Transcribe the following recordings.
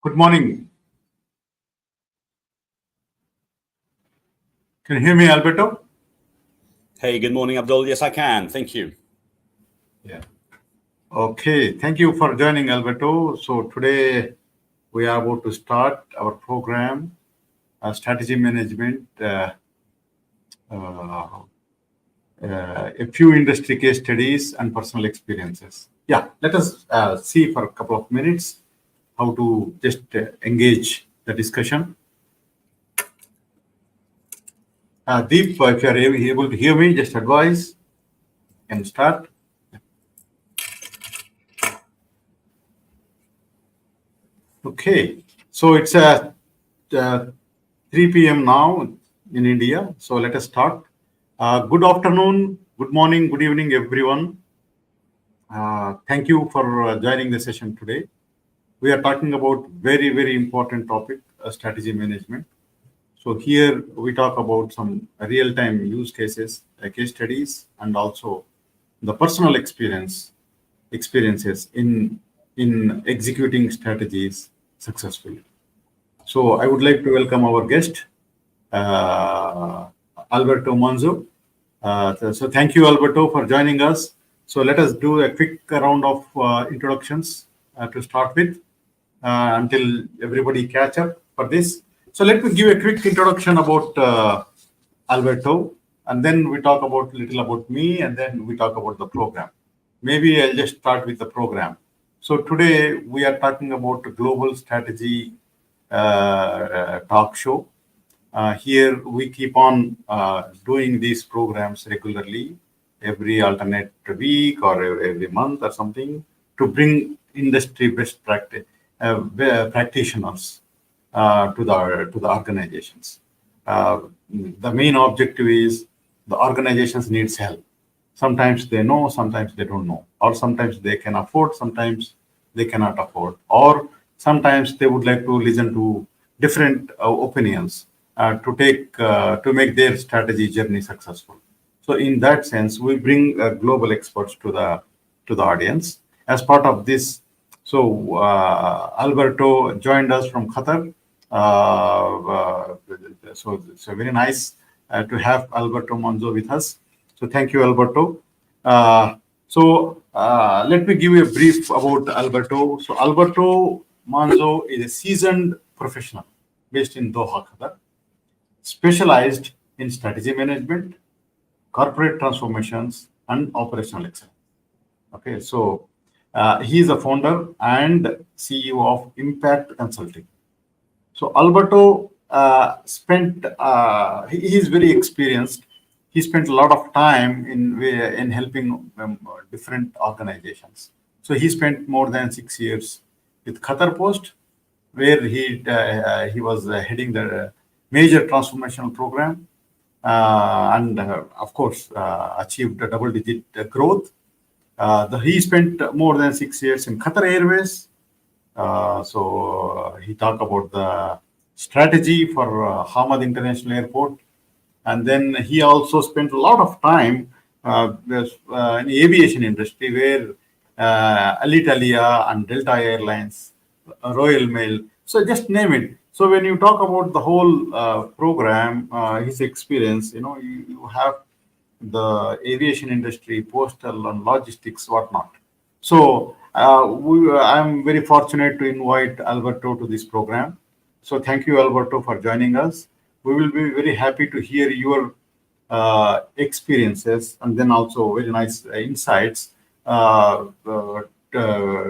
Good morning. Can you hear me, Alberto? Hey, good morning, Abdul. Yes, I can. Thank you. Yeah. Okay. Thank you for joining, Alberto. So today we are about to start our program, strategy management, a few industry case studies and personal experiences. Yeah. Let us see for a couple of minutes how to just engage the discussion. Deep, if you are able to hear me, just advise and start. Okay, so it's 3 p.m. now in India. So let us start. Good afternoon, good morning, good evening, everyone. Thank you for joining the session today. We are talking about very, very important topic, strategy management. So here we talk about some real-time use cases, case studies, and also the personal experiences in executing strategies successfully. So I would like to welcome our guest, Alberto Manzo. So thank you, Alberto, for joining us. So let us do a quick round of introductions to start with until everybody catch up for this. So let me give a quick introduction about Alberto, and then we talk about little about me, and then we talk about the program. Maybe I'll just start with the program. So today we are talking about the global strategy talk show. Here we keep on doing these programs regularly, every alternate week or every month or something, to bring industry best practice practitioners to the organizations. The main objective is the organizations needs help. Sometimes they know, sometimes they don't know, or sometimes they can afford, sometimes they cannot afford, or sometimes they would like to listen to different opinions to make their strategy journey successful. So in that sense, we bring global experts to the audience as part of this. So Alberto joined us from Qatar. So it's very nice to have Alberto Monzo with us. So thank you, Alberto. Let me give you a brief about Alberto. So Alberto Monzo is a seasoned professional based in Doha, Qatar, specialized in strategy management, corporate transformations, and operational excellence. Okay, so he is the founder and CEO of Impact Consulting. So Alberto he is very experienced. He spent a lot of time in helping different organizations. So he spent more than 6 years with Qatar Post, where he was heading the major transformational program, and of course achieved a double-digit growth. He spent more than 6 years in Qatar Airways. So he talked about the strategy for Hamad International Airport, and then he also spent a lot of time in the aviation industry, where Alitalia and Delta Airlines, Royal Mail. So just name it. So when you talk about the whole program, his experience, you have the aviation industry, postal and logistics, whatnot. So I'm very fortunate to invite Alberto to this program. So thank you, Alberto, for joining us. We will be very happy to hear your experiences and then also very nice insights,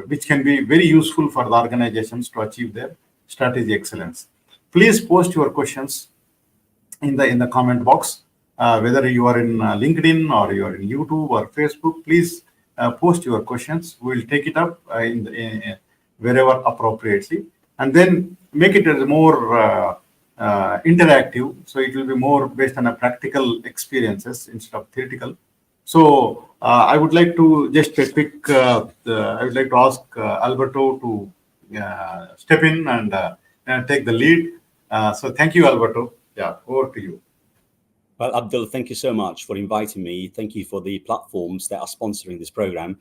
which can be very useful for the organizations to achieve their strategy excellence. Please post your questions in the comment box, whether you are in LinkedIn or you are in YouTube or Facebook. Please post your questions. We will take it up wherever appropriately, and then make it as more interactive. So it will be more based on a practical experiences instead of theoretical. So I would like to just a quick. I would like to ask Alberto to step in and take the lead. So thank you, Alberto. Yeah, over to you. Well, Abdul, thank you so much for inviting me. Thank you for the platforms that are sponsoring this program.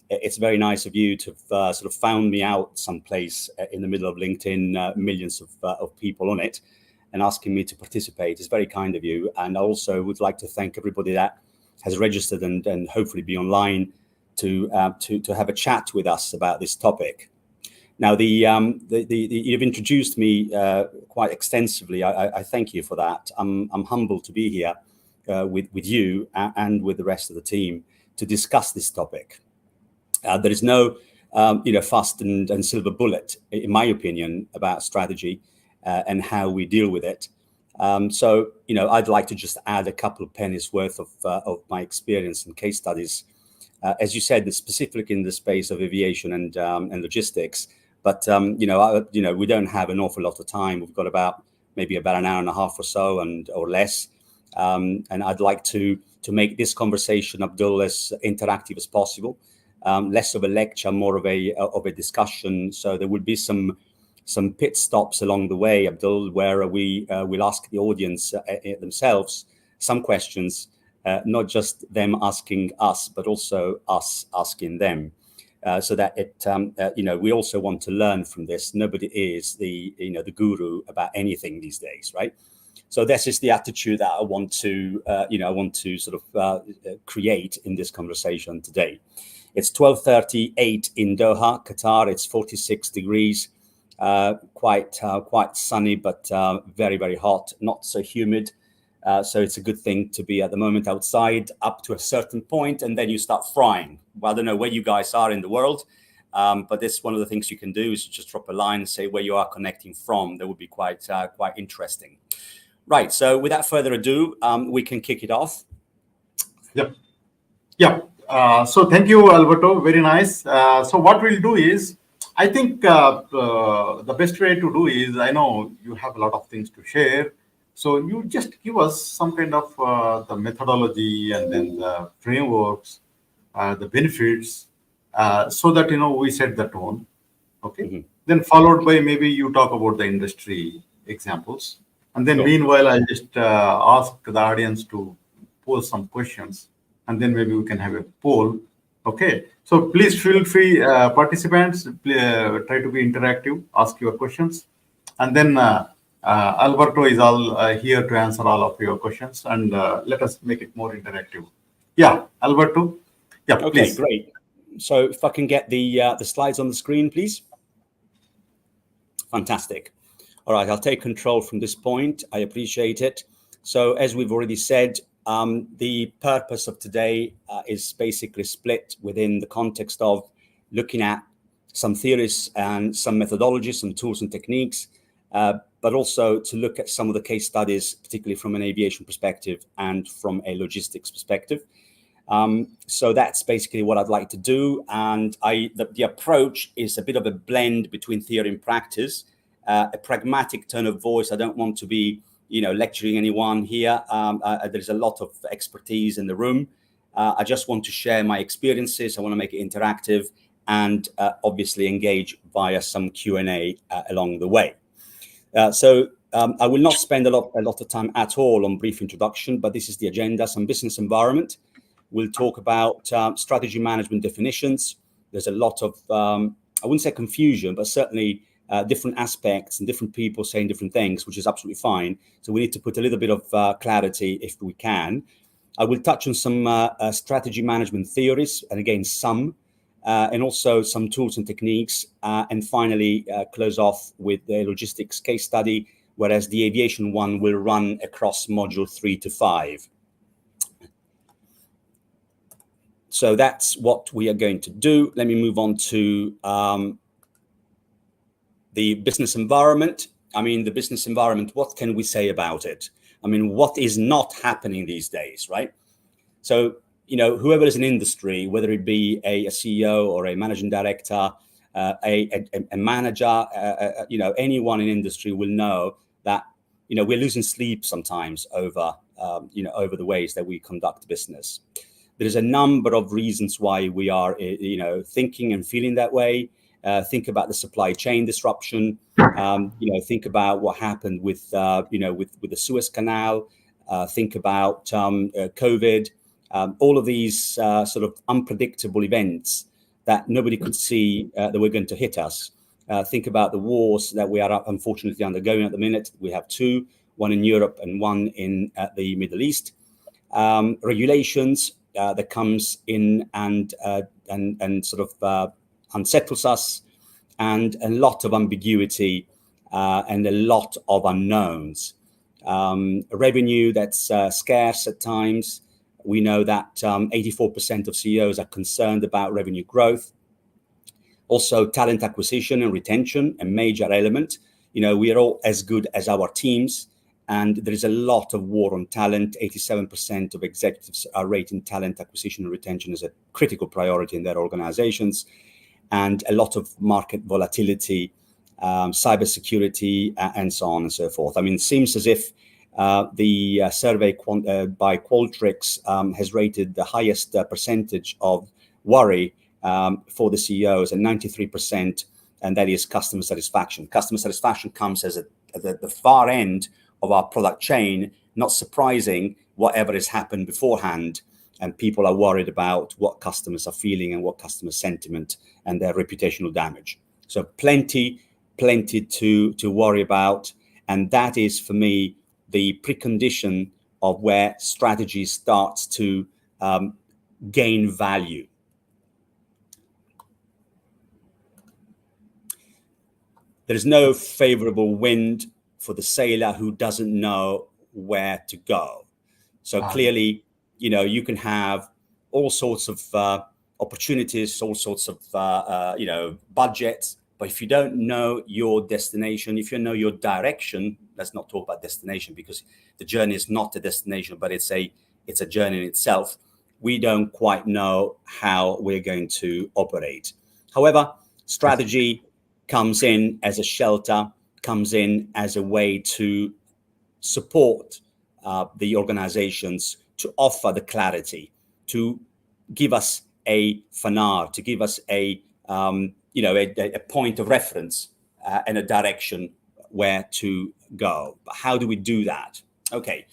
It's very nice of you to have sort of found me out someplace in the middle of LinkedIn, millions of people on it, and asking me to participate. It's very kind of you. And I also would like to thank everybody that has registered and hopefully be online to have a chat with us about this topic. Now, you've introduced me quite extensively. I thank you for that. I'm humbled to be here with you and with the rest of the team to discuss this topic. There is no, fast and silver bullet, in my opinion, about strategy and how we deal with it. I'd like to just add a couple of pennies worth of my experience and case studies, as you said, specifically in the space of aviation and logistics. But we don't have an awful lot of time. We've got maybe about an hour and a half or so, or less. And I'd like to make this conversation, Abdul, as interactive as possible. Less of a lecture, more of a discussion. So there will be some pit stops along the way, Abdul, where we will ask the audience themselves some questions, not just them asking us, but also us asking them. So that we also want to learn from this. Nobody is the guru about anything these days, right? So this is the attitude that I want to, sort of create in this conversation today. It's 12:38 in Doha, Qatar. It's 46 degrees, quite sunny, but very, very hot, not so humid. So it's a good thing to be at the moment outside up to a certain point, and then you start frying. Well, I don't know where you guys are in the world, but this one of the things you can do is just drop a line and say where you are connecting from. That would be quite interesting. Right. So without further ado, we can kick it off. Yep. Yeah. So thank you, Alberto. Very nice. So what we'll do is, I think the best way to do is, I know you have a lot of things to share. So you just give us some kind of the methodology and then the frameworks, the benefits, so that, we set the tone. Okay. Mm-hmm. Then followed by maybe you talk about the industry examples. And then meanwhile, I'll just ask the audience to pose some questions. And then maybe we can have a poll. Okay. So please feel free, participants, try to be interactive, ask your questions. And then Alberto is all here to answer all of your questions. And let us make it more interactive. Yeah, Alberto. Yeah, okay, please. Great. So if I can get the slides on the screen, please. Fantastic. All right, I'll take control from this point. I appreciate it. So as we've already said, the purpose of today is basically split within the context of looking at some theories and some methodologies, some tools and techniques, but also to look at some of the case studies, particularly from an aviation perspective and from a logistics perspective. So that's basically what I'd like to do. And the approach is a bit of a blend between theory and practice, a pragmatic tone of voice. I don't want to be lecturing anyone here. There's a lot of expertise in the room. I just want to share my experiences. I want to make it interactive and obviously engage via some Q&A along the way. So I will not spend a lot of time at all on brief introduction, but this is the agenda. Some business environment. We'll talk about strategy management definitions. There's a lot of, I wouldn't say confusion, but certainly different aspects and different people saying different things, which is absolutely fine. So we need to put a little bit of clarity if we can. I will touch on some strategy management theories, and again, some, and also some tools and techniques. And finally, close off with the logistics case study, whereas the aviation one will run across module 3 to 5. So that's what we are going to do. Let me move on to the business environment. I mean, the business environment, what can we say about it? I mean, what is not happening these days, right? So, whoever is in industry, whether it be a CEO or a managing director, a manager, anyone in industry will know that, we're losing sleep sometimes over, over the ways that we conduct business. There's a number of reasons why we are, thinking and feeling that way. Think about the supply chain disruption. Think about what happened with the Suez Canal. Think about COVID. All of these sort of unpredictable events that nobody could see that were going to hit us. Think about the wars that we are unfortunately undergoing at the minute. We have two, one in Europe and one in the Middle East. Regulations that comes in and sort of unsettles us, and a lot of ambiguity and a lot of unknowns. Revenue that's scarce at times. We know that 84% of CEOs are concerned about revenue growth. Also, talent acquisition and retention, a major element. We are all as good as our teams, and there is a lot of war on talent. 87% of executives are rating talent acquisition and retention as a critical priority in their organizations, and a lot of market volatility, cybersecurity, and so on and so forth. I mean, it seems as if the survey by Qualtrics has rated the highest percentage of worry for the CEOs at 93%, and that is customer satisfaction. Customer satisfaction comes as at the far end of our product chain. Not surprising, whatever has happened beforehand, and people are worried about what customers are feeling and what customer sentiment and their reputational damage. So plenty to worry about, and that is for me the precondition of where strategy starts to gain value. There is no favorable wind for the sailor who doesn't know where to go. So clearly, you can have all sorts of opportunities, all sorts of budgets, but if you don't know your destination, if you know your direction, let's not talk about destination because the journey is not a destination, but it's a journey in itself. We don't quite know how we're going to operate. However, strategy comes in as a shelter, comes in as a way to support the organizations, to offer the clarity, to give us a fanar, to give us a point of reference and a direction where to go. But how do we do that? Okay,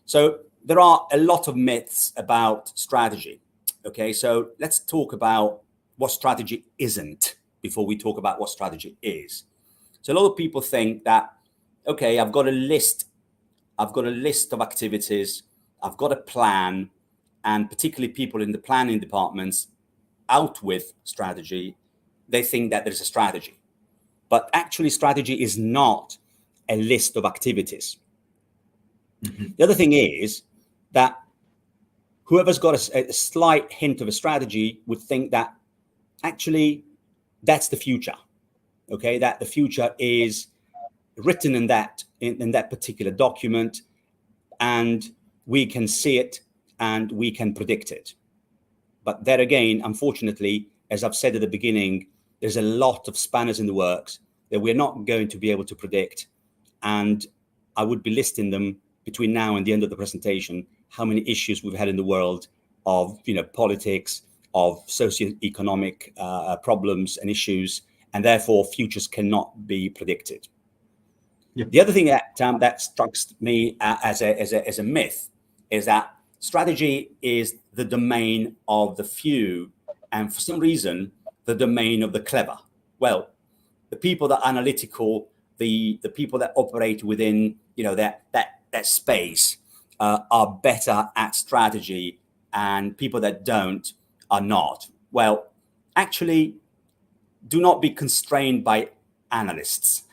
so there are a lot of myths about strategy. Okay, so let's talk about what strategy isn't before we talk about what strategy is. So a lot of people think that, okay, I've got a list of activities, I've got a plan, and particularly people in the planning departments out with strategy, they think that there's a strategy. But actually, strategy is not a list of activities. Mm-hmm. The other thing is that whoever's got a slight hint of a strategy would think that actually that's the future. Okay, that the future is written in that particular document, and we can see it and we can predict it. But there again, unfortunately, as I've said at the beginning, there's a lot of spanners in the works that we're not going to be able to predict. And I would be listing them between now and the end of the presentation, how many issues we've had in the world of politics, of socioeconomic problems and issues, and therefore futures cannot be predicted. Yep. The other thing that strikes me as a myth is that strategy is the domain of the few, and for some reason, the domain of the clever. Well, the people that are analytical, the people that operate within that space are better at strategy, and people that don't are not. Well, actually, do not be constrained by analysts.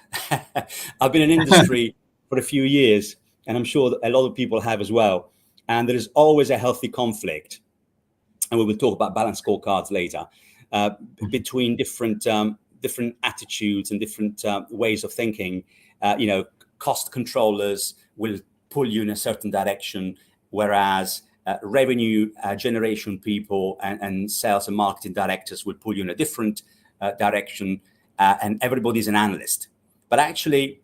I've been in industry for a few years, and I'm sure that a lot of people have as well. And there is always a healthy conflict, and we will talk about balanced scorecards later, between different attitudes and different ways of thinking. Cost controllers will pull you in a certain direction, whereas revenue generation people and sales and marketing directors will pull you in a different direction, and everybody's an analyst. But actually,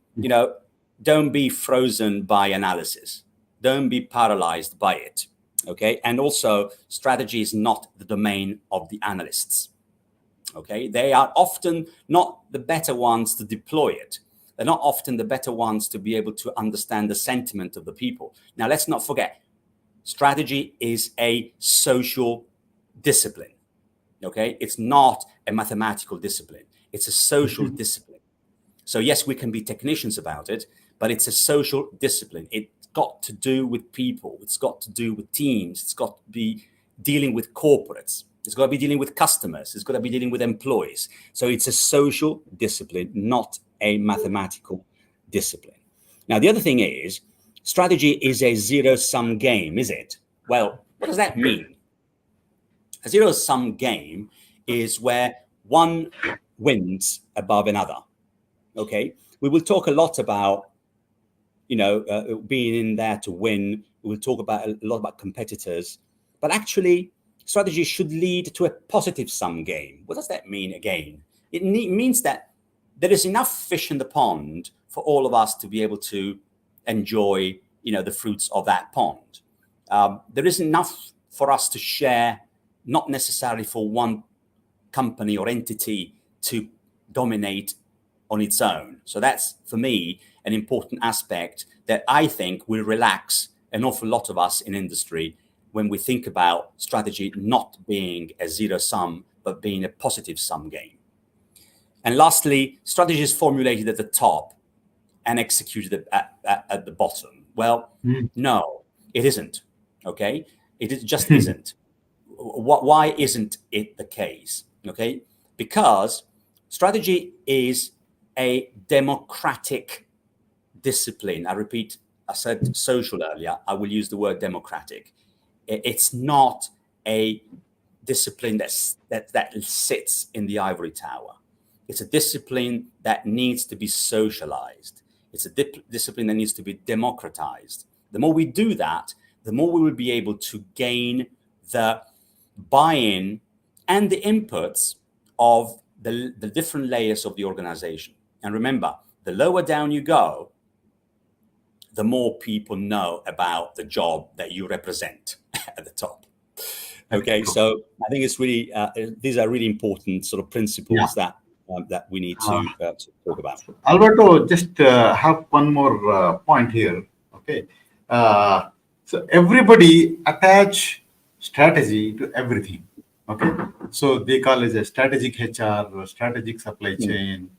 don't be frozen by analysis. Don't be paralyzed by it, okay? And also, strategy is not the domain of the analysts, okay? They are often not the better ones to deploy it. They're not often the better ones to be able to understand the sentiment of the people. Now, let's not forget, strategy is a social discipline, okay? It's not a mathematical discipline. It's a social discipline. So yes, we can be technicians about it, but it's a social discipline. It's got to do with people. It's got to do with teams. It's got to be dealing with corporates. It's got to be dealing with customers. It's got to be dealing with employees. So it's a social discipline, not a mathematical discipline. Now, the other thing is, strategy is a zero-sum game, is it? Well, what does that mean? A zero-sum game is where one wins above another. Okay, we will talk a lot about, being in there to win. We will talk about a lot about competitors, but actually, strategy should lead to a positive sum game. What does that mean again? It means that there is enough fish in the pond for all of us to be able to enjoy, the fruits of that pond. There is enough for us to share, not necessarily for one company or entity to dominate on its own. So that's, for me, an important aspect that I think will relax an awful lot of us in industry when we think about strategy not being a zero sum, but being a positive sum game. And lastly, strategy is formulated at the top and executed at the bottom. Well, Mm. no, it isn't. Okay, just isn't. Why isn't it the case? Okay, because strategy is a democratic discipline. I repeat, I said social earlier. I will use the word democratic. It's not a discipline that sits in the ivory tower. It's a discipline that needs to be socialized. It's a discipline that needs to be democratized. The more we do that, the more we will be able to gain the buy-in and the inputs of the different layers of the organization. And remember, the lower down you go, the more people know about the job that you represent at the top. Okay, so I think it's really these are really important sort of principles that we need to talk about. Alberto, just have one more point here. Okay, so everybody attach strategy to everything. Okay, so they call it a strategic HR, strategic supply chain,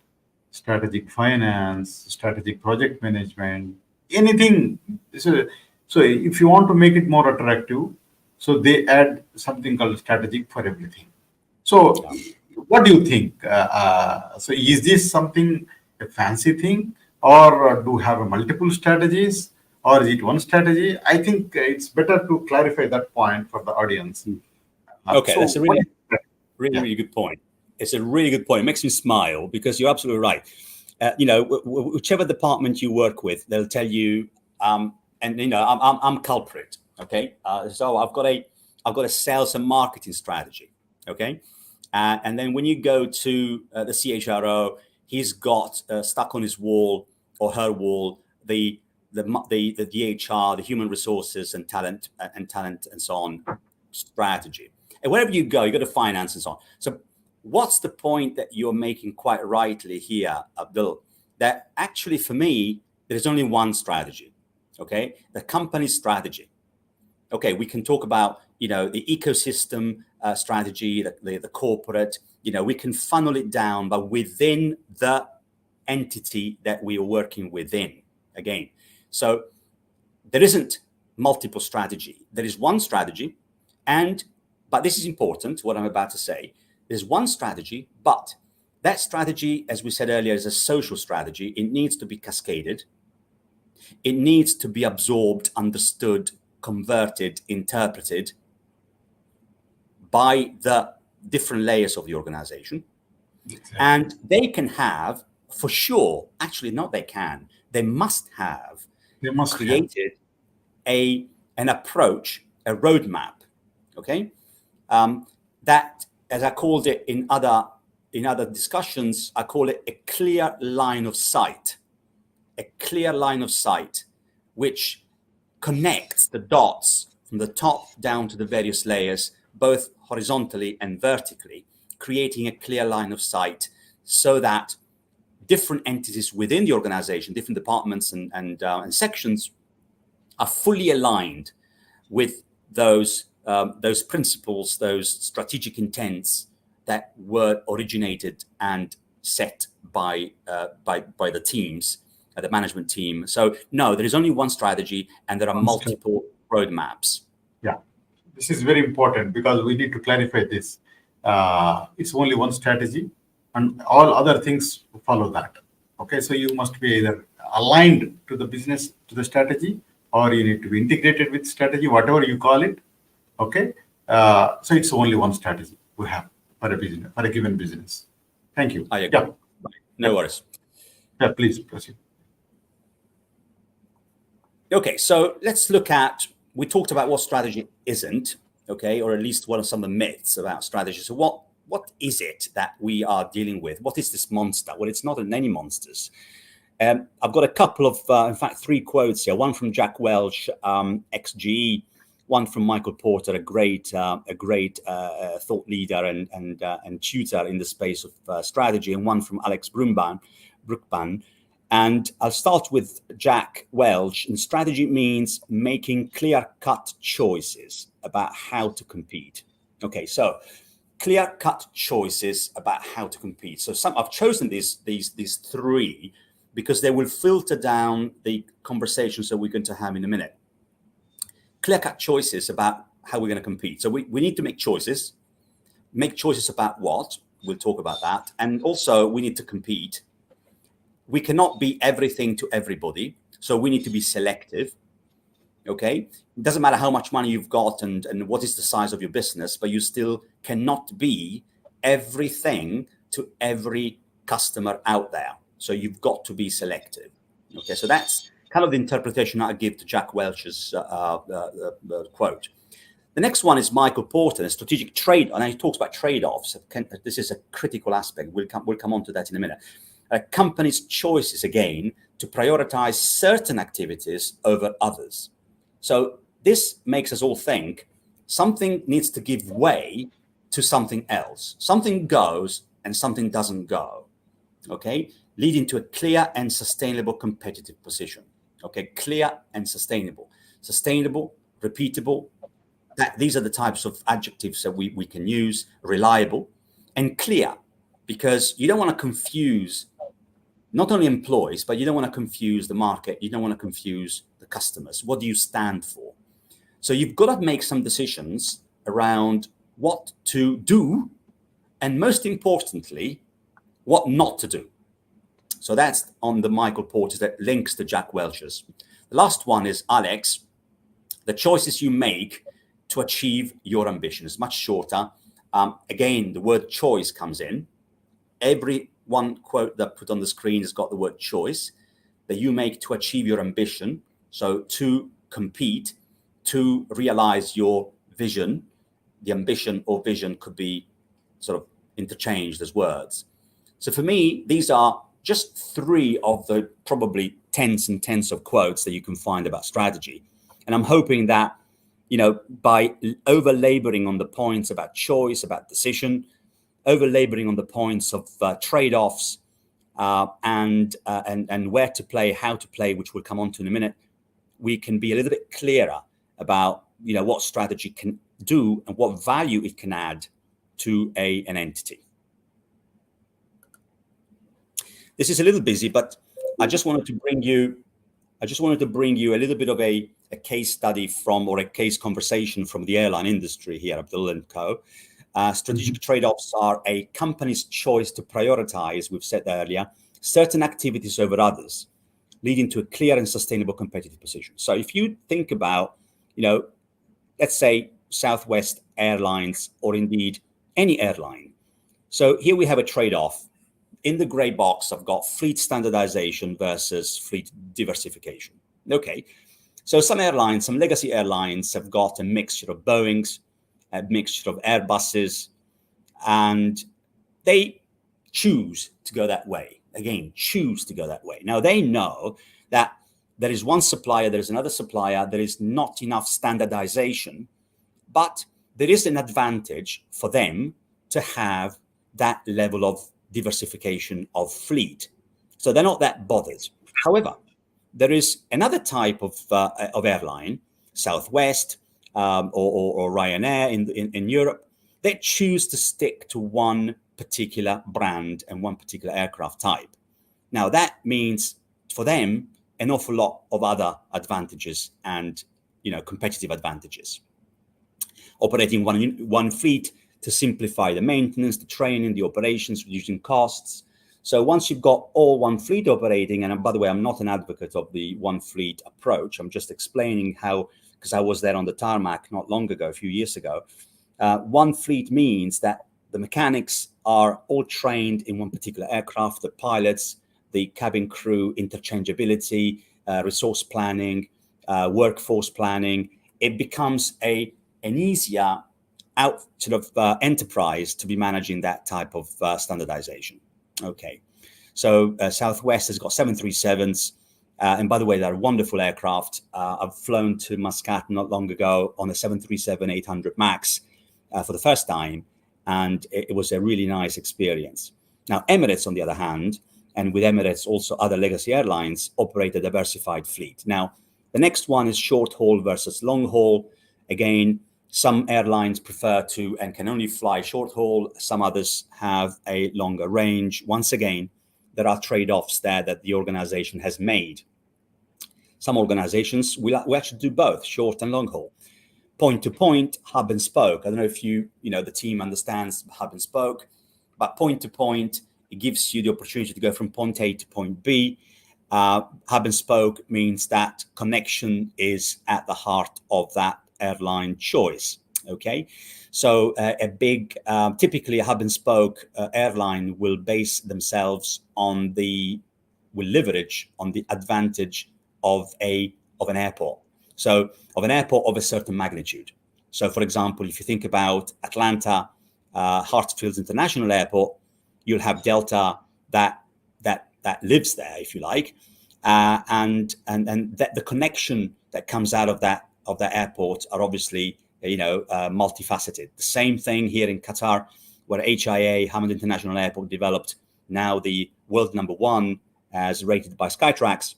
strategic finance, strategic project management, anything. So if you want to make it more attractive, so they add something called strategic for everything. So what do you think? So is this something a fancy thing, or do you have multiple strategies, or is it one strategy? I think it's better to clarify that point for the audience. Okay, So that's a really good point. It's a really good point. It makes me smile because you're absolutely right. Whichever department you work with, they'll tell you, and I'm culprit. Okay, so I've got a sales and marketing strategy. Okay, and then when you go to the CHRO, he's got stuck on his wall or her wall the DHR, the human resources and talent and so on strategy. And wherever you go, you go to finance and so on. So what's the point that you're making quite rightly here, Abdul? That actually, for me, there is only one strategy. Okay, the company strategy. Okay, we can talk about the ecosystem strategy, the corporate. We can funnel it down, but within the entity that we are working within. Again, so there isn't multiple strategy. There is one strategy, but this is important. What I'm about to say. There's one strategy, but that strategy, as we said earlier, is a social strategy. It needs to be cascaded. It needs to be absorbed, understood, converted, interpreted by the different layers of the organization. Exactly. And they can have, for sure, actually not they can, they must have created an approach, a roadmap, okay? That, as I called it in other discussions, I call it a clear line of sight. A clear line of sight, which connects the dots from the top down to the various layers, both horizontally and vertically, creating a clear line of sight so that different entities within the organization, different departments and sections are fully aligned with those principles, those strategic intents that were originated and set by the teams, the management team. So no, there is only one strategy, and there are multiple roadmaps. Yeah, this is very important because we need to clarify this. It's only one strategy, and all other things follow that. Okay, so you must be either aligned to the business, to the strategy, or you need to be integrated with strategy, whatever you call it. Okay, so it's only one strategy we have for a business, for a given business. Thank you. I agree. Yeah. No worries. Yeah, please proceed. Okay, so let's look at, we talked about what strategy isn't, okay, or at least what are some of the myths about strategy. So what is it that we are dealing with? What is this monster? Well, it's not any monsters. I've got a couple of, in fact, 3 quotes here. One from Jack Welch, ex-GE, one from Michael Porter, a great thought leader and tutor in the space of strategy, and one from Alex Brookban. And I'll start with Jack Welch. And strategy means making clear-cut choices about how to compete. Okay, so clear-cut choices about how to compete. So I've chosen these 3 because they will filter down the conversations that we're going to have in a minute. Clear-cut choices about how we're going to compete. So we need to make choices about what. We'll talk about that. And also we need to compete. We cannot be everything to everybody. So we need to be selective. Okay. It doesn't matter how much money you've got and what is the size of your business, but you still cannot be everything to every customer out there. So you've got to be selective. Okay. So that's kind of the interpretation I give to Jack Welch's quote. The next one is Michael Porter, a strategic trade, and he talks about trade-offs. This is a critical aspect. We'll come on to that in a minute. A company's choices, again, to prioritize certain activities over others. So this makes us all think something needs to give way to something else. Something goes and something doesn't go, okay? Leading to a clear and sustainable competitive position, okay? Clear and sustainable. Sustainable, repeatable. These are the types of adjectives that we can use. Reliable and clear, because you don't want to confuse not only employees, but you don't want to confuse the market. You don't want to confuse the customers. What do you stand for? So you've got to make some decisions around what to do, and most importantly, what not to do. So that's on the Michael Porter that links to Jack Welch's. The last one is Alex. The choices you make to achieve your ambition is much shorter. Again, the word choice comes in. Every one quote that I put on the screen has got the word choice that you make to achieve your ambition. So to compete, to realize your vision. The ambition or vision could be sort of interchanged as words. So for me, these are just three of the probably tens and tens of quotes that you can find about strategy. And I'm hoping that, by over laboring on the points about choice, about decision, over laboring on the points of trade-offs and where to play, how to play, which we'll come on to in a minute, we can be a little bit clearer about what strategy can do and what value it can add to an entity. This is a little busy, but I just wanted to bring you a little bit of a case study from, or a case conversation from the airline industry here at Abdul & Co. Strategic trade-offs are a company's choice to prioritize, we've said earlier, certain activities over others, leading to a clear and sustainable competitive position. So if you think about, let's say Southwest Airlines, or indeed any airline. So here we have a trade-off. In the gray box, I've got fleet standardization versus fleet diversification. Okay, so some airlines, some legacy airlines have got a mixture of Boeings, a mixture of Airbuses, and they choose to go that way. Again, choose to go that way. Now, they know that there is one supplier, there is another supplier, there is not enough standardization, but there is an advantage for them to have that level of diversification of fleet. So they're not that bothered. However, there is another type of airline, Southwest or Ryanair in Europe, they choose to stick to one particular brand and one particular aircraft type. Now that means for them an awful lot of other advantages and competitive advantages. Operating one fleet to simplify the maintenance, the training, the operations, reducing costs. So once you've got all one fleet operating, and by the way, I'm not an advocate of the one fleet approach. I'm just explaining how, because I was there on the tarmac not long ago, a few years ago. One fleet means that the mechanics are all trained in one particular aircraft, the pilots, the cabin crew, interchangeability, resource planning, workforce planning. It becomes an easier enterprise to be managing that type of standardization. Okay, so Southwest has got 737s, and by the way, they're wonderful aircraft. I've flown to Muscat not long ago on a 737-800 MAX for the first time, and it was a really nice experience. Now, Emirates, on the other hand, and with Emirates also other legacy airlines, operate a diversified fleet. Now, the next one is short haul versus long haul. Again, some airlines prefer to and can only fly short haul. Some others have a longer range. Once again, there are trade-offs there that the organization has made. Some organizations we actually do both, short and long haul. Point to point, hub and spoke. I don't know if the team understands hub and spoke, but point to point, it gives you the opportunity to go from point A to point B. Hub and spoke means that connection is at the heart of that airline choice. Okay, so typically a hub and spoke airline will base themselves will leverage on the advantage of an airport. So of an airport of a certain magnitude. So for example, if you think about Atlanta, Hartsfield International Airport, you'll have Delta that lives there, if you like, and that the connection that comes out of that airport are obviously multifaceted. The same thing here in Qatar, where HIA, Hamad International Airport, developed now the world #1 as rated by Skytrax.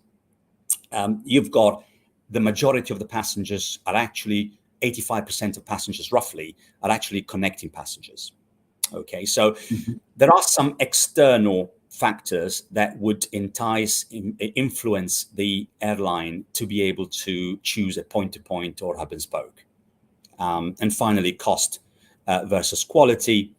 You've got the majority of the passengers are actually 85% of passengers roughly are actually connecting passengers. Okay, so there are some external factors that would influence the airline to be able to choose a point-to-point or hub and spoke. And finally, cost versus quality.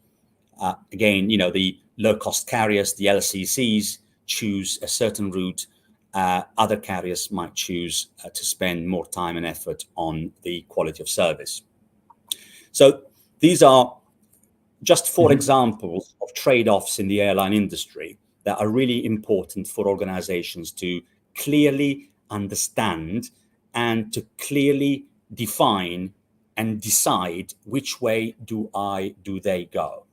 Again, the low-cost carriers, the LCCs, choose a certain route. Other carriers might choose to spend more time and effort on the quality of service. So these are just 4 examples of trade-offs in the airline industry that are really important for organizations to clearly understand and to clearly define and decide which way do they go.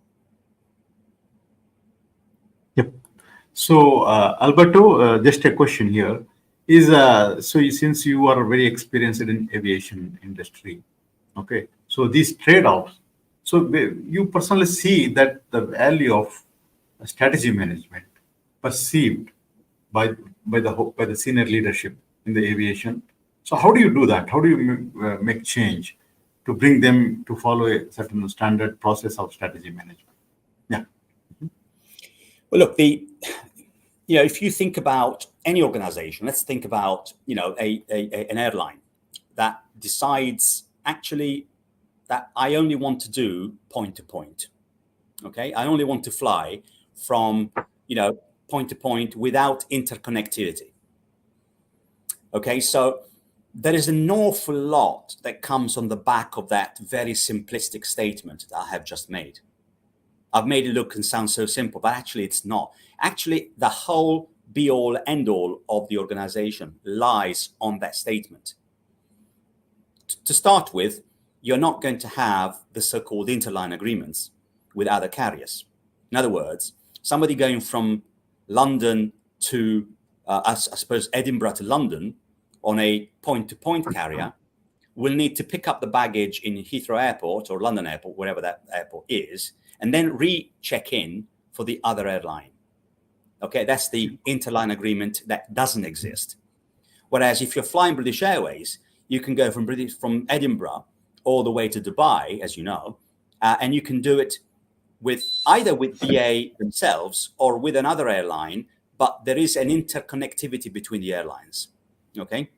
Yep. So, Alberto, just a question here is, since you are very experienced in aviation industry, okay, so these trade-offs, so you personally see that the value of strategy management perceived by the senior leadership in the aviation. So how do you do that? How do you make change to bring them to follow a certain standard process of strategy management? Yeah. Well, look, if you think about any organization, let's think about, an airline that decides actually that I only want to do point to point. Okay, I only want to fly from, point to point without interconnectivity. Okay, so there is an awful lot that comes on the back of that very simplistic statement that I have just made. I've made it look and sound so simple, but actually it's not. Actually, the whole be-all, end-all of the organization lies on that statement. To start with, you're not going to have the so-called interline agreements with other carriers. In other words, somebody going from London to, I suppose, Edinburgh to London on a point-to-point carrier will need to pick up the baggage in Heathrow Airport or London Airport, wherever that airport is, and then re-check in for the other airline. Okay, that's the interline agreement that doesn't exist. Whereas if you're flying British Airways, you can go from Edinburgh all the way to Dubai, as you know, and you can do it either with BA themselves or with another airline, but there is an interconnectivity between the airlines. Okay,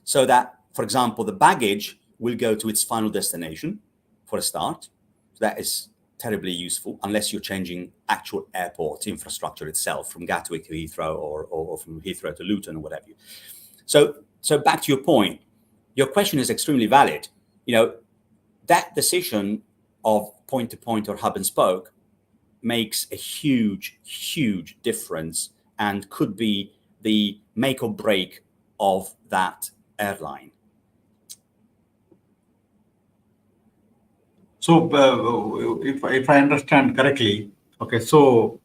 so that, for example, the baggage will go to its final destination for a start. So that is terribly useful, unless you're changing actual airport infrastructure itself from Gatwick to Heathrow or from Heathrow to Luton or whatever. So back to your point, your question is extremely valid. That decision of point to point or hub and spoke makes a huge, huge difference and could be the make or break of that airline. So if I understand correctly, okay, so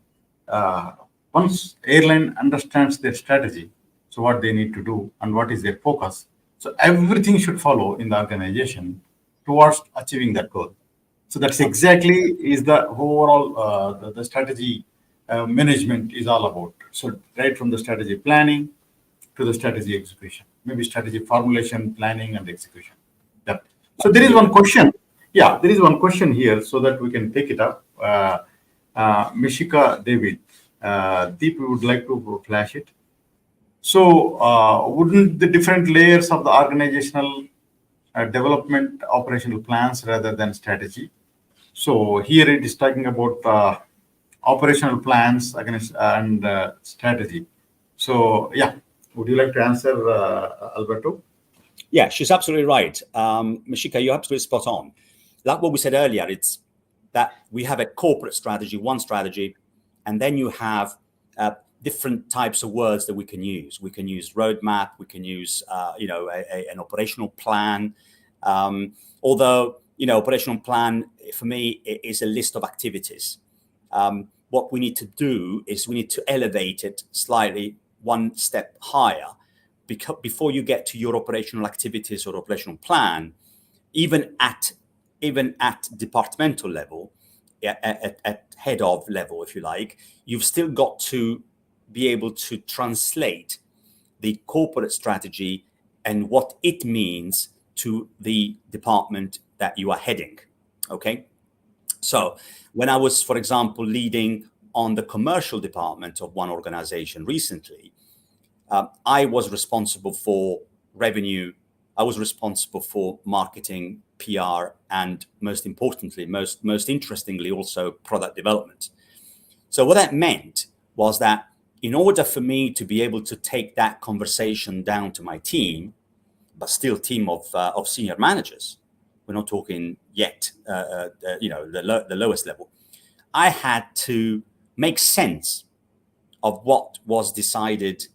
once airline understands their strategy, so what they need to do and what is their focus, so everything should follow in the organization towards achieving that goal. So that's exactly is the overall the strategy management is all about. So right from the strategy planning to the strategy execution, maybe strategy formulation, planning, and execution. Yeah. So there is one question. Yeah, there is one question here, so that we can take it up. Mishika David, Deep, we would like to flash it. So wouldn't the different layers of the organizational development operational plans rather than strategy? So here it is talking about operational plans against and strategy. So yeah, would you like to answer, Alberto? Yeah, she's absolutely right. Mashika, you're absolutely spot on. Like what we said earlier, it's that we have a corporate strategy, one strategy, and then you have different types of words that we can use. We can use roadmap. We can use, an operational plan. Although, operational plan for me is a list of activities. What we need to do is we need to elevate it slightly one step higher, because before you get to your operational activities or operational plan, even at departmental level, at head of level, if you like, you've still got to be able to translate the corporate strategy and what it means to the department that you are heading. Okay. So when I was, for example, leading on the commercial department of one organization recently, I was responsible for revenue. I was responsible for marketing, PR, and most importantly, most interestingly, also product development. So what that meant was that in order for me to be able to take that conversation down to my team, but still team of senior managers, we're not talking yet, the lowest level, I had to make sense of what was decided,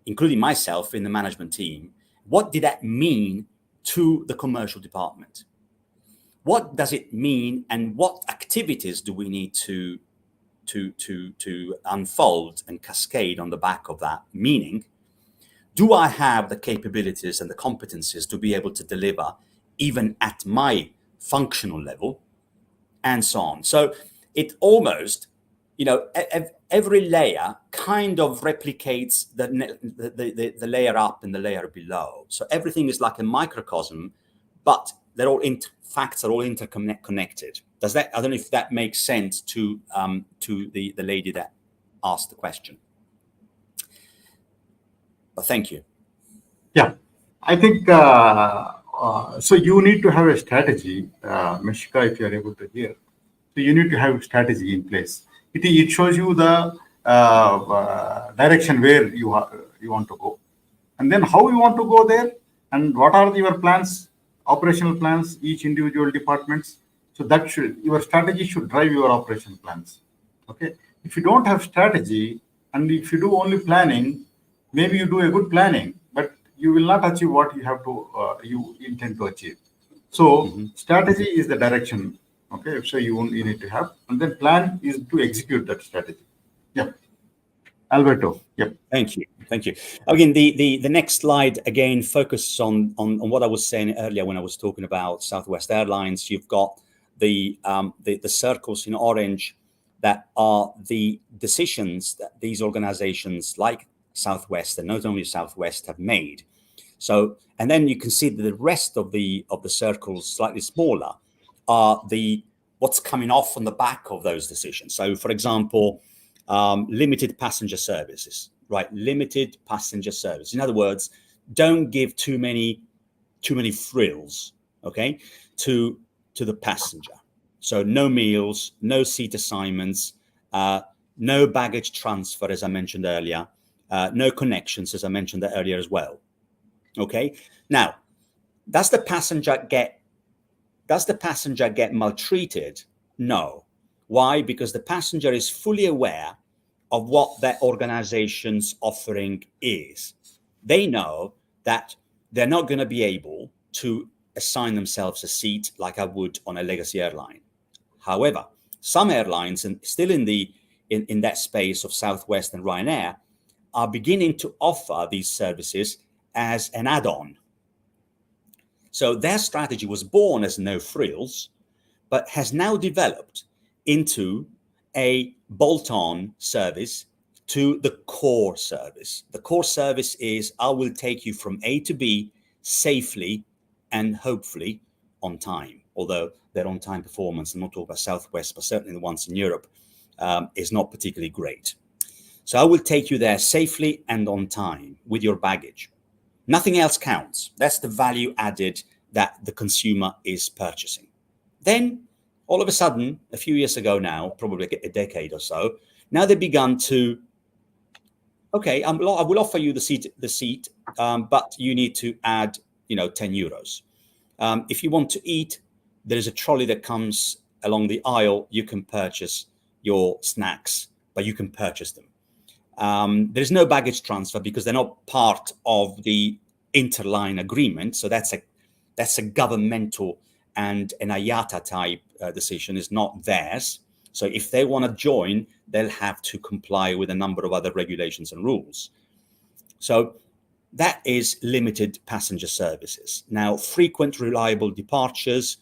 including myself in the management team. What did that mean to the commercial department? What does it mean, and what activities do we need to unfold and cascade on the back of that? Meaning, do I have the capabilities and the competencies to be able to deliver even at my functional level, and so on? So it almost, every layer kind of replicates the layer up and the layer below. So everything is like a microcosm, but they're all facts are all interconnected. Does that? I don't know if that makes sense to the lady that asked the question. But thank you. Yeah, I think so. You need to have a strategy, Meshika, if you are able to hear. So you need to have a strategy in place. It shows you the direction where you want to go, and then how you want to go there, and what are your plans, operational plans, each individual departments. So that your strategy should drive your operation plans. Okay. If you don't have strategy, and if you do only planning, maybe you do a good planning, but you will not achieve what you have to you intend to achieve. So strategy is the direction. Okay, so you need to have, and then plan is to execute that strategy. Yeah, Alberto. Yep. Thank you. Again, the next slide again focuses on what I was saying earlier when I was talking about Southwest Airlines. You've got the circles in orange that are the decisions that these organizations like Southwest, and not only Southwest, have made. So, and then you can see that the rest of the circles, slightly smaller, are what's coming off on the back of those decisions. So, for example, limited passenger services, right? Limited passenger service. In other words, don't give too many frills, okay, to the passenger. So no meals, no seat assignments, no baggage transfer, as I mentioned earlier, no connections, as I mentioned earlier as well. Okay. Now, does the passenger get maltreated? No. Why? Because the passenger is fully aware of what their organization's offering is. They know that they're not going to be able to assign themselves a seat like I would on a legacy airline. However, some airlines, and still in that space of Southwest and Ryanair, are beginning to offer these services as an add-on. So their strategy was born as no frills, but has now developed into a bolt-on service to the core service. The core service is, I will take you from A to B safely and hopefully on time. Although their on-time performance, I'm not talking about Southwest, but certainly the ones in Europe, is not particularly great. So I will take you there safely and on time with your baggage. Nothing else counts. That's the value added that the consumer is purchasing. Then all of a sudden, a few years ago now, probably a decade or so, now they've begun to, okay, I will offer you the seat, but you need to add, 10 euros. If you want to eat, there is a trolley that comes along the aisle. You can purchase your snacks, but you can purchase them. There's no baggage transfer because they're not part of the interline agreement. So that's a governmental and an IATA type decision, is not theirs. So if they want to join, they'll have to comply with a number of other regulations and rules. So that is limited passenger services. Now, frequent, reliable departures,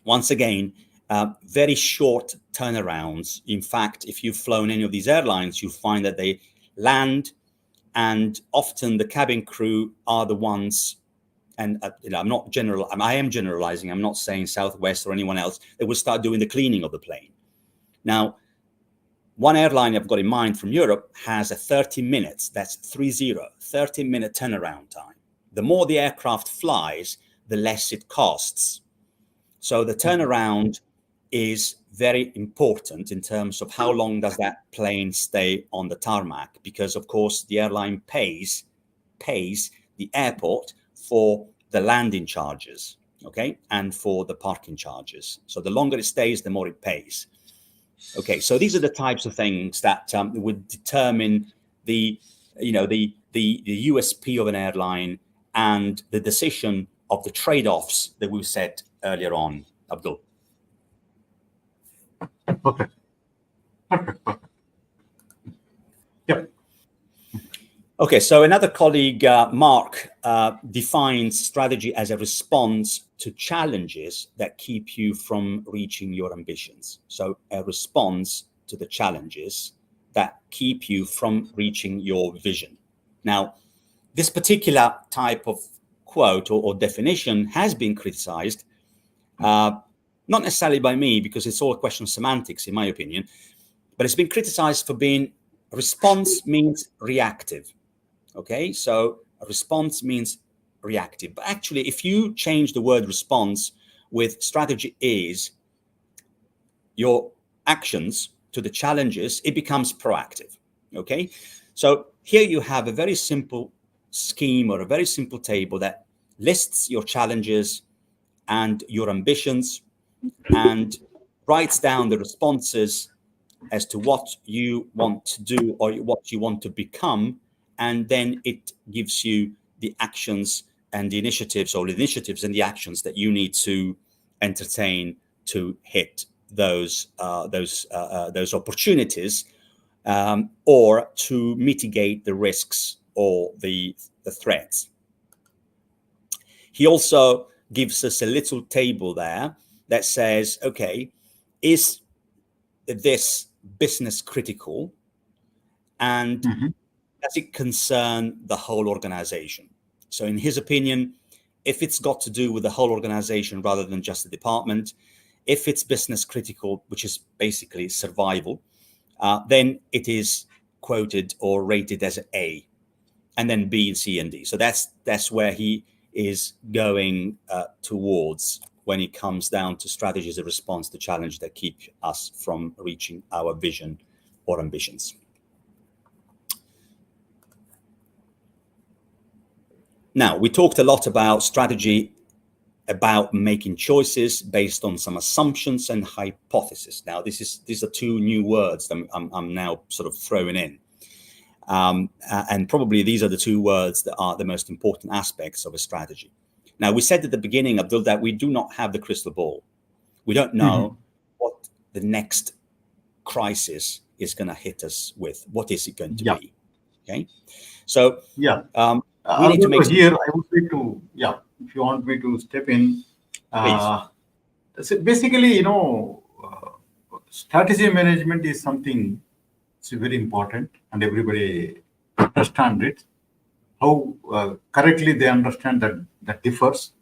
once again, very short turnarounds. In fact, if you've flown any of these airlines, you'll find that they land, and often the cabin crew are the ones, and I am generalizing. I'm not saying Southwest or anyone else. They will start doing the cleaning of the plane. Now, one airline I've got in mind from Europe has a 30 minutes, that's 30-minute turnaround time. The more the aircraft flies, the less it costs. So the turnaround is very important in terms of how long does that plane stay on the tarmac, because of course the airline pays the airport for the landing charges, okay, and for the parking charges. So the longer it stays, the more it pays. Okay, so these are the types of things that would determine the USP of an airline and the decision of the trade-offs that we said earlier on, Abdul. Okay. Perfect. Yep. Okay, so another colleague, Mark, defines strategy as a response to challenges that keep you from reaching your ambitions. So a response to the challenges that keep you from reaching your vision. Now, this particular type of quote or definition has been criticized, not necessarily by me, because it's all a question of semantics, in my opinion, but it's been criticized for being response means reactive. Okay, so a response means reactive. But actually, if you change the word response with strategy is your actions to the challenges, it becomes proactive. Okay, so here you have a very simple scheme or a very simple table that lists your challenges and your ambitions and writes down the responses as to what you want to do or what you want to become. And then it gives you the actions and the initiatives, or the initiatives and the actions that you need to entertain to hit those opportunities, or to mitigate the risks or the threats. He also gives us a little table there that says, okay, is this business critical? And does it concern the whole organization? So in his opinion, if it's got to do with the whole organization rather than just the department, if it's business critical, which is basically survival, then it is quoted or rated as A, and then B and C and D. So that's where he is going towards when it comes down to strategies of response to challenge that keep us from reaching our vision or ambitions. Now, we talked a lot about strategy, about making choices based on some assumptions and hypotheses. Now, these are two new words that I'm now sort of throwing in. And probably these are the two words that are the most important aspects of a strategy. Now, we said at the beginning, Abdul, that we do not have the crystal ball. We don't know what the next crisis is going to hit us with. What is it going to be? Okay. So, we need to make here. I would like to, if you want me to step in. So basically, strategy management is something it's very important, and everybody understands it. How correctly they understand that differs,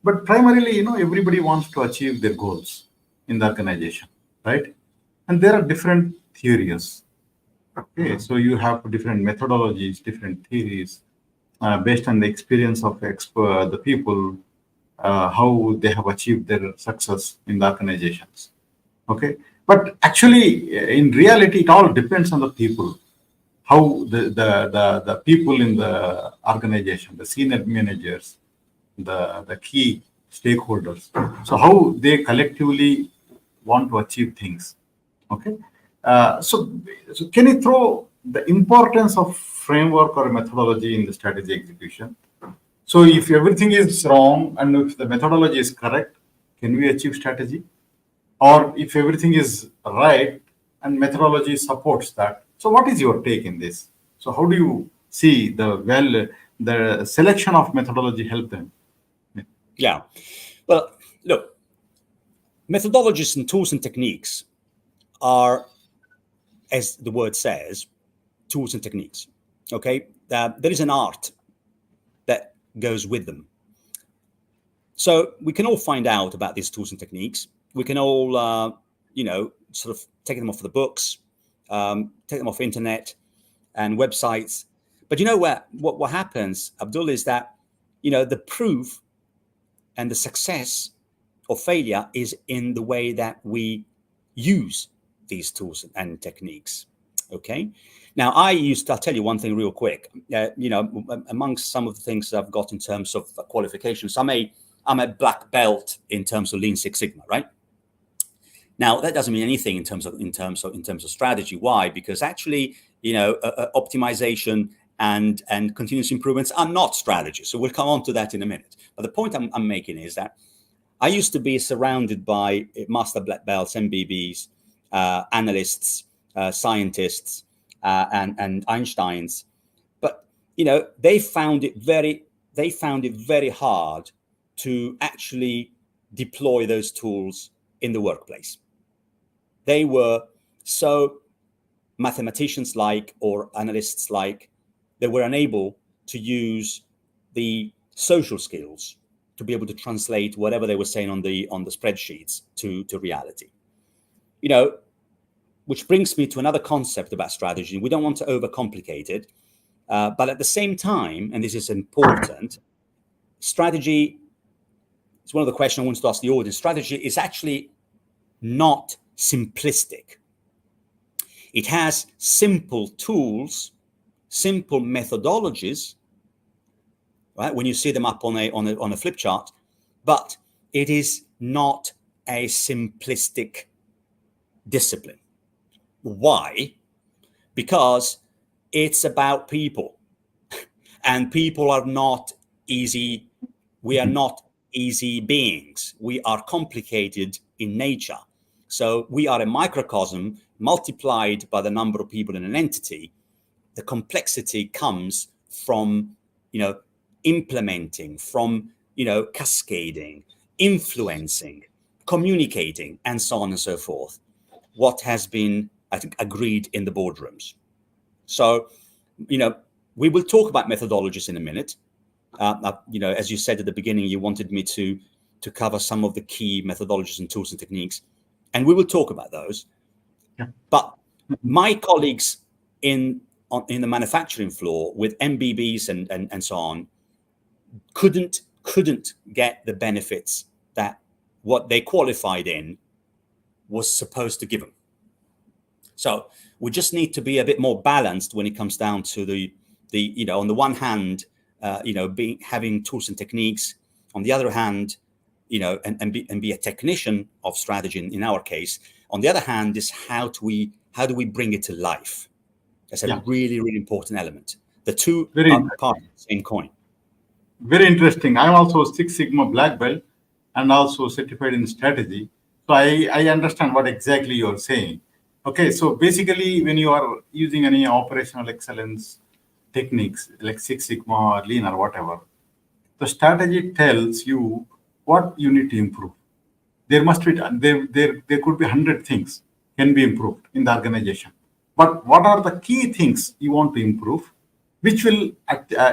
but primarily, everybody wants to achieve their goals in the organization, right? And there are different theories, Okay, so you have different methodologies, different theories, based on the experience of the people, how they have achieved their success in the organizations. Okay, but actually, in reality, it all depends on the people, how the people in the organization, the senior managers, the key stakeholders, so how they collectively want to achieve things. Okay, so can you throw the importance of framework or methodology in the strategy execution? So if everything is wrong and if the methodology is correct, can we achieve strategy? Or if everything is right and methodology supports that, so what is your take in this? So how do you see the selection of methodology help them? Yeah. Well, look, methodologies and tools and techniques are, as the word says, tools and techniques. Okay, there is an art that goes with them. So we can all find out about these tools and techniques. We can all, sort of take them off the books, take them off internet and websites. But you know what happens, Abdul, is that the proof and the success or failure is in the way that we use these tools and techniques. Okay. Now, I'll tell you one thing real quick. Amongst some of the things I've got in terms of qualifications, I'm a black belt in terms of Lean Six Sigma, right? Now, that doesn't mean anything in terms of strategy. Why? Because actually, optimization and continuous improvements are not strategy. So we'll come on to that in a minute. But the point I'm making is that I used to be surrounded by master black belts, MBBs, analysts, scientists, and Einsteins, but they found it very hard to actually deploy those tools in the workplace. They were so mathematicians-like or analysts-like, they were unable to use the social skills to be able to translate whatever they were saying on the spreadsheets to reality. Which brings me to another concept about strategy. We don't want to overcomplicate it, but at the same time, and this is important, strategy is one of the questions I wanted to ask the audience. Strategy is actually not simplistic. It has simple tools, simple methodologies, right? When you see them up on a flip chart, but it is not a simplistic discipline. Why? Because it's about people, and people are not easy. We are not easy beings. We are complicated in nature. So we are a microcosm multiplied by the number of people in an entity. The complexity comes from, implementing, from, cascading, influencing, communicating, and so on and so forth. What has been, I think, agreed in the boardrooms. So, we will talk about methodologies in a minute. As you said at the beginning, you wanted me to cover some of the key methodologies and tools and techniques, and we will talk about those. Yeah. But my colleagues in the manufacturing floor with MBBs and so on couldn't get the benefits that what they qualified in was supposed to give them. So we just need to be a bit more balanced when it comes down to the on the one hand, having tools and techniques. On the other hand, and be a technician of strategy in our case. On the other hand, is how do we bring it to life? That's a really, really important element. The two are part of the same coin. Very interesting. I'm also Six Sigma black belt and also certified in strategy. So I understand what exactly you're saying. Okay, so basically when you are using any operational excellence techniques like Six Sigma or Lean or whatever, the strategy tells you what you need to improve. There must be there could be 100 things can be improved in the organization. But what are the key things you want to improve, which will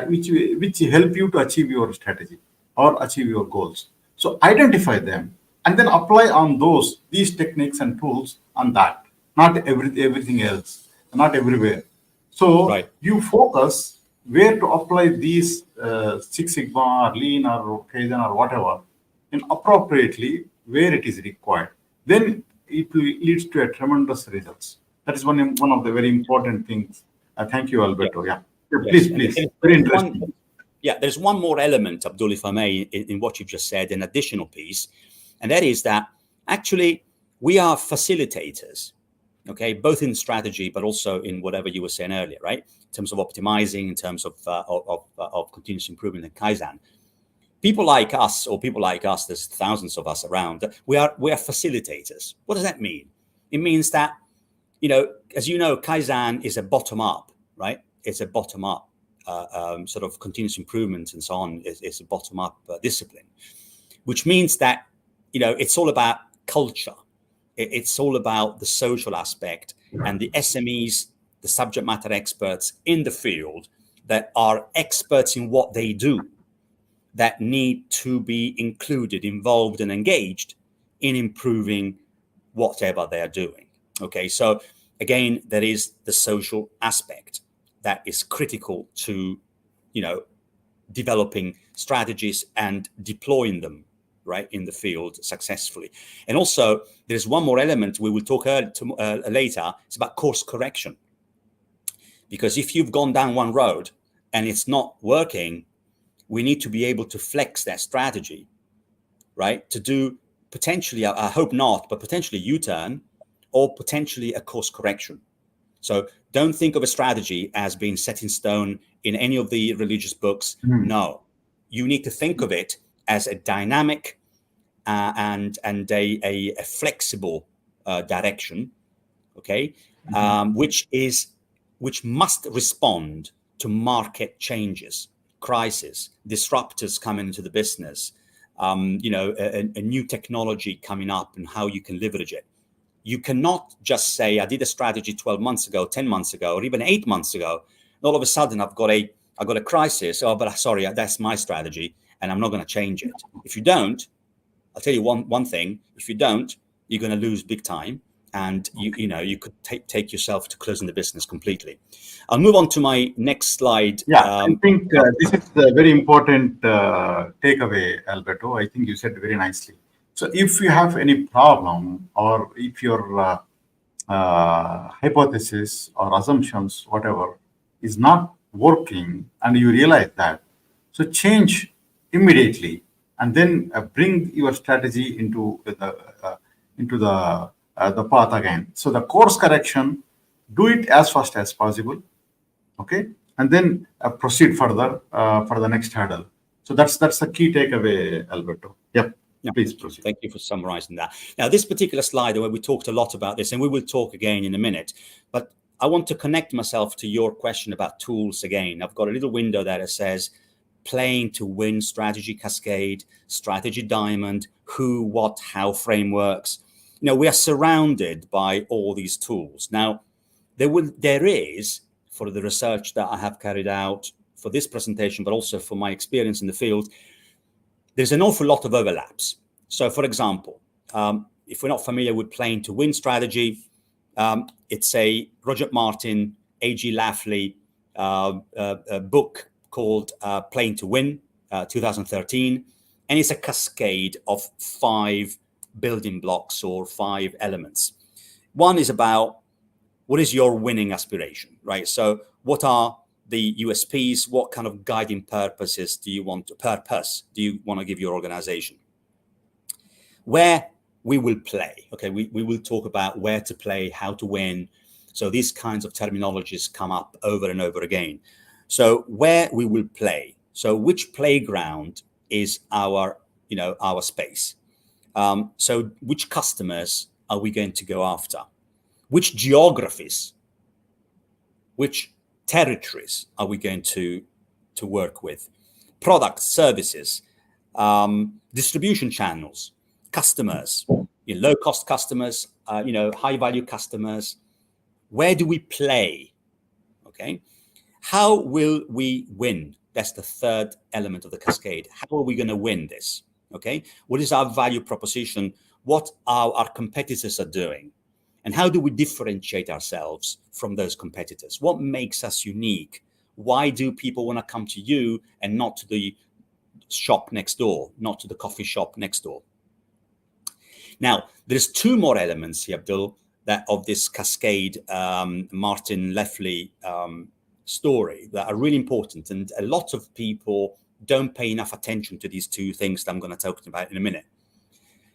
which help you to achieve your strategy or achieve your goals? So identify them and then apply on these techniques and tools on that, not everything else. not everywhere. So Right. you focus where to apply these Six Sigma or Lean or Kaizen or whatever, and appropriately where it is required. Then it leads to a tremendous results. That is one of the very important things. Thank you, Yeah. Alberto. Yeah. Yeah, Yes. please, please. And Very there's one, interesting. yeah, there's one more element, Abdul, if I may, in what you've just said, an additional piece, and that is that actually we are facilitators, okay, both in strategy, but also in whatever you were saying earlier, right? In terms of optimizing, in terms of continuous improvement and Kaizen. People like us, there's thousands of us around. We are facilitators. What does that mean? It means that, as you know, Kaizen is a bottom up, right? It's a bottom up sort of continuous improvement and so on. It's a bottom up discipline, which means that, it's all about culture. It's all about the social aspect and the SMEs, the subject matter experts in the field that are experts in what they do, that need to be included, involved, and engaged in improving whatever they are doing. Okay, so again, there is the social aspect that is critical to, developing strategies and deploying them right in the field successfully. And also, there's one more element we will talk later. It's about course correction, because if you've gone down one road and it's not working, we need to be able to flex that strategy, right? To do potentially, I hope not, but potentially U-turn or potentially a course correction. So don't think of a strategy as being set in stone in any of the religious books. No, you need to think of it as a dynamic and a flexible direction, okay, which must respond to market changes, crisis, disruptors coming into the business, a new technology coming up and how you can leverage it. You cannot just say, I did a strategy 12 months ago, 10 months ago, or even 8 months ago, and all of a sudden I've got a crisis. Oh, but sorry, that's my strategy, and I'm not going to change it. If you don't, I'll tell you one thing. If you don't, you're going to lose big time, and you could take yourself to closing the business completely. I'll move on to my next slide. Yeah, I think this is a very important takeaway, Alberto. I think you said very nicely. So if you have any problem, or if your hypothesis or assumptions, whatever, is not working, and you realize that, so change immediately, and then bring your strategy into the path again. So the course correction, do it as fast as possible, okay, and then proceed further for the next hurdle. So that's the key takeaway, Alberto. Yep. Yeah. Please proceed. Thank you for summarizing that. Now, this particular slide, where we talked a lot about this, and we will talk again in a minute, but I want to connect myself to your question about tools again. I've got a little window there that says playing to win strategy cascade, strategy diamond, who, what, how frameworks. We are surrounded by all these tools. Now, there is, for the research that I have carried out for this presentation, but also for my experience in the field, there's an awful lot of overlaps. So, for example, if we're not familiar with playing to win strategy, it's a Roger Martin, A.G. Lafley book called Playing to Win, 2013. And it's a cascade of 5 building blocks or 5 elements. One is about what is your winning aspiration, right? So what are the USPs? What kind of guiding purpose do you want to give your organization? Where we will play, okay, we will talk about where to play, how to win. So these kinds of terminologies come up over and over again. So where we will play, so which playground is our space? So which customers are we going to go after? Which geographies, which territories are we going to work with? Products, services, distribution channels, customers, low-cost customers, high value customers. Where do we play? Okay. How will we win? That's the third element of the cascade. How are we going to win this? Okay. What is our value proposition? What our competitors are doing? And how do we differentiate ourselves from those competitors? What makes us unique? Why do people want to come to you and not to the shop next door, not to the coffee shop next door? Now, there's two more elements here, Abdul, that of this cascade Martin Leffley story that are really important. And a lot of people don't pay enough attention to these two things that I'm going to talk about in a minute.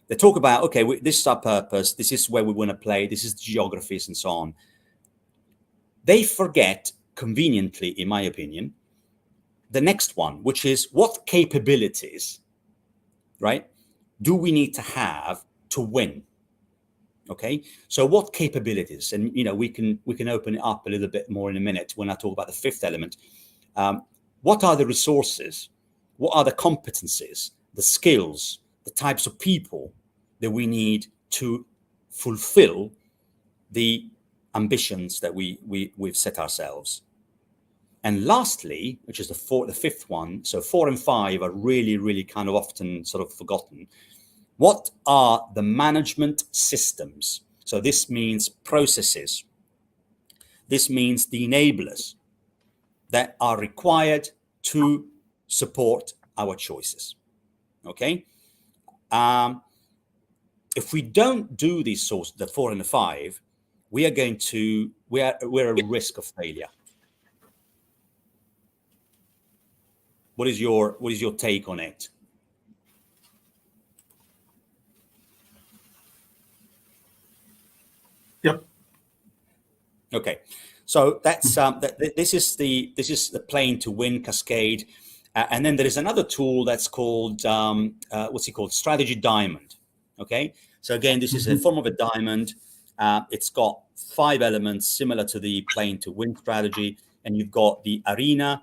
They talk about, okay, this is our purpose, this is where we want to play, this is the geographies and so on. They forget, conveniently, in my opinion, the next one, which is what capabilities, right, do we need to have to win? Okay, so what capabilities? And we can open it up a little bit more in a minute when I talk about the fifth element. What are the resources? What are the competencies, the skills, the types of people that we need to fulfill the ambitions that we've set ourselves? And lastly, which is the fifth one, so 4 and 5 are really kind of often sort of forgotten. What are the management systems? So this means processes. This means the enablers that are required to support our choices. Okay. If we don't do these sorts, the 4 and the 5, we're at risk of failure. What is your take on it? Yep. Okay, so that's this is the Playing to Win cascade, and then there is another tool that's called what's it called? Strategy Diamond. Okay, so again, this is a form of a diamond. It's got 5 elements similar to the Playing to Win strategy, and you've got the arena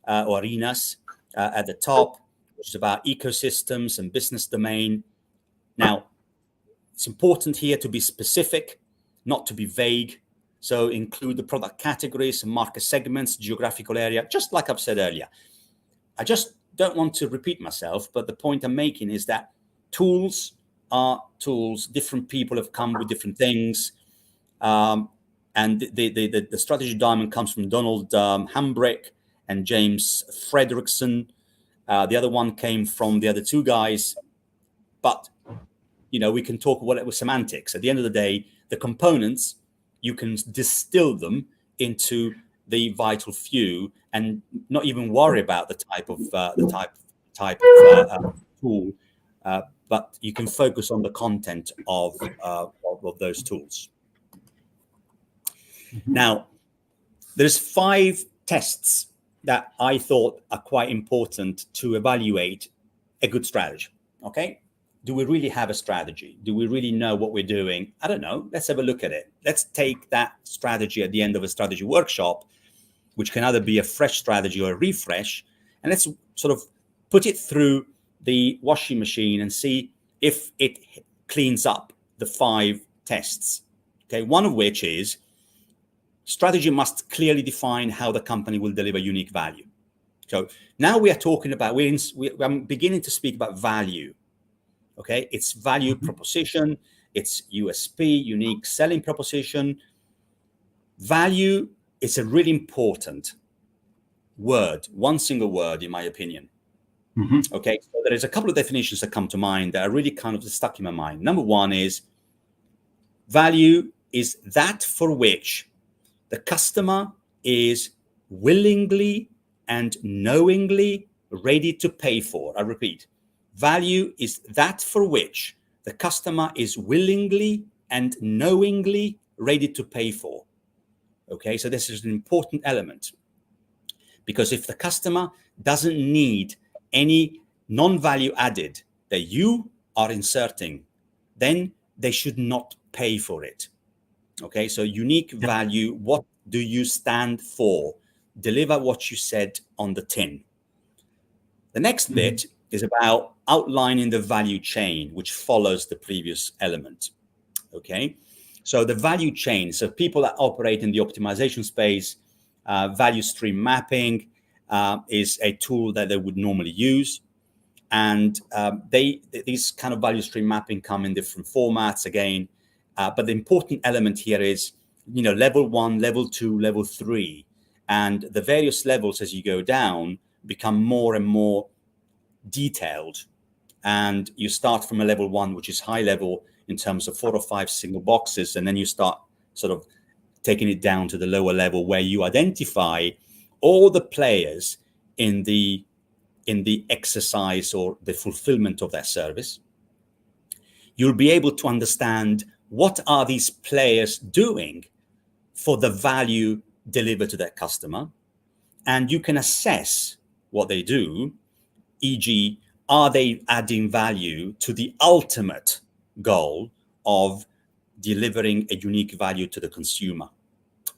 or arenas at the top, which is about ecosystems and business domain. Now, it's important here to be specific, not to be vague. So include the product categories, market segments, geographical area, just like I've said earlier. I just don't want to repeat myself, but the point I'm making is that tools are tools. Different people have come with different things. And the strategy diamond comes from Donald Hambrick and James Frederickson. The other one came from the other 2 guys. But, we can talk about semantics. At the end of the day, the components, you can distill them into the vital few and not even worry about the type of tool, but you can focus on the content of those tools. Now, there's 5 tests that I thought are quite important to evaluate a good strategy. Okay. Do we really have a strategy? Do we really know what we're doing? I don't know. Let's have a look at it. Let's take that strategy at the end of a strategy workshop, which can either be a fresh strategy or a refresh, and let's sort of put it through the washing machine and see if it cleans up the 5 tests. Okay, one of which is strategy must clearly define how the company will deliver unique value. So now we are talking about, I'm beginning to speak about value. Okay, it's value proposition, it's USP, unique selling proposition. Value is a really important word, one single word, in my opinion. Okay, so there is a couple of definitions that come to mind that are really kind of stuck in my mind. Number 1 is value is that for which the customer is willingly and knowingly ready to pay for. I repeat. Value is that for which the customer is willingly and knowingly ready to pay for. Okay, so this is an important element, because if the customer doesn't need any non-value added that you are inserting, then they should not pay for it. Okay, so unique value, what do you stand for? Deliver what you said on the tin. The next bit is about outlining the value chain, which follows the previous element. Okay, so the value chain, so people that operate in the optimization space, value stream mapping is a tool that they would normally use. And these kind of value stream mapping come in different formats again. But the important element here is, level 1, level 2, level 3, and the various levels as you go down become more and more detailed. And you start from a level 1, which is high level in terms of 4 or 5 single boxes, and then you start sort of taking it down to the lower level where you identify all the players in the exercise or the fulfillment of that service. You'll be able to understand what are these players doing for the value delivered to that customer, and you can assess what they do, e.g., are they adding value to the ultimate goal of delivering a unique value to the consumer,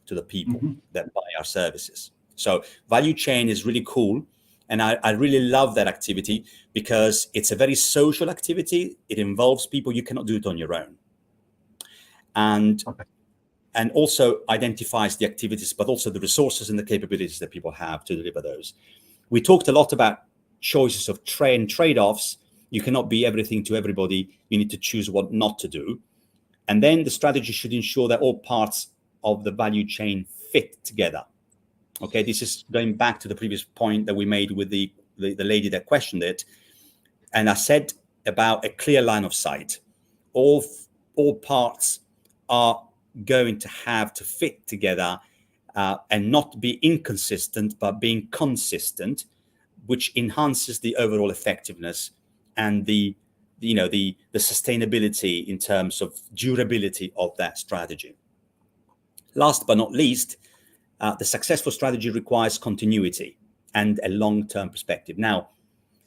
to the people that buy our services. So value chain is really cool. And I really love that activity because it's a very social activity. It involves people. You cannot do it on your own. And also identifies the activities, but also the resources and the capabilities that people have to deliver those. We talked a lot about choices of trade-offs. You cannot be everything to everybody. You need to choose what not to do. And then the strategy should ensure that all parts of the value chain fit together. Okay, this is going back to the previous point that we made with the lady that questioned it. And I said about a clear line of sight. All parts are going to have to fit together and not be inconsistent, but being consistent, which enhances the overall effectiveness and the sustainability in terms of durability of that strategy. Last but not least, the successful strategy requires continuity and a long-term perspective. Now,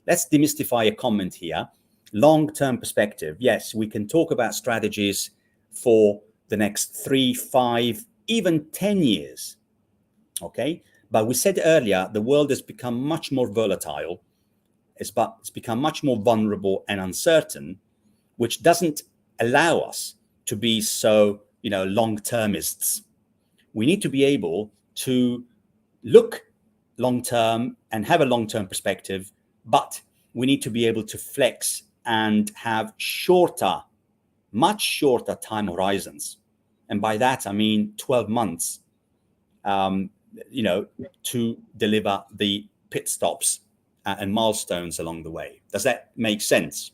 let's demystify a comment here. Long-term perspective. Yes, we can talk about strategies for the next 3, 5, even 10 years. Okay, but we said earlier, the world has become much more volatile. It's become much more vulnerable and uncertain, which doesn't allow us to be so, long-termists. We need to be able to look long-term and have a long-term perspective, but we need to be able to flex and have much shorter time horizons. And by that, I mean 12 months, to deliver the pit stops and milestones along the way. Does that make sense?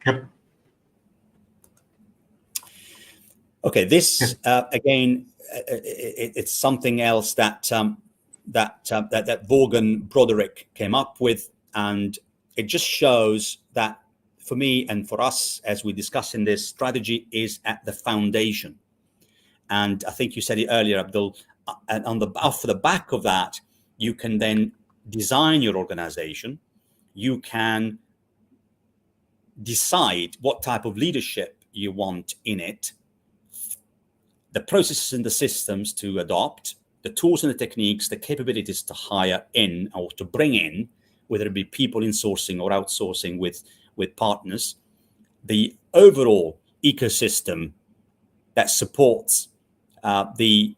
Yep. Okay, this again, it's something else that Vaughan Broderick came up with, and it just shows that for me and for us, as we discuss in this, strategy is at the foundation. And I think you said it earlier, Abdul. And off the back of that, you can then design your organization. You can decide what type of leadership you want in it, the processes and the systems to adopt, the tools and the techniques, the capabilities to hire in or to bring in, whether it be people in sourcing or outsourcing with partners, the overall ecosystem that supports the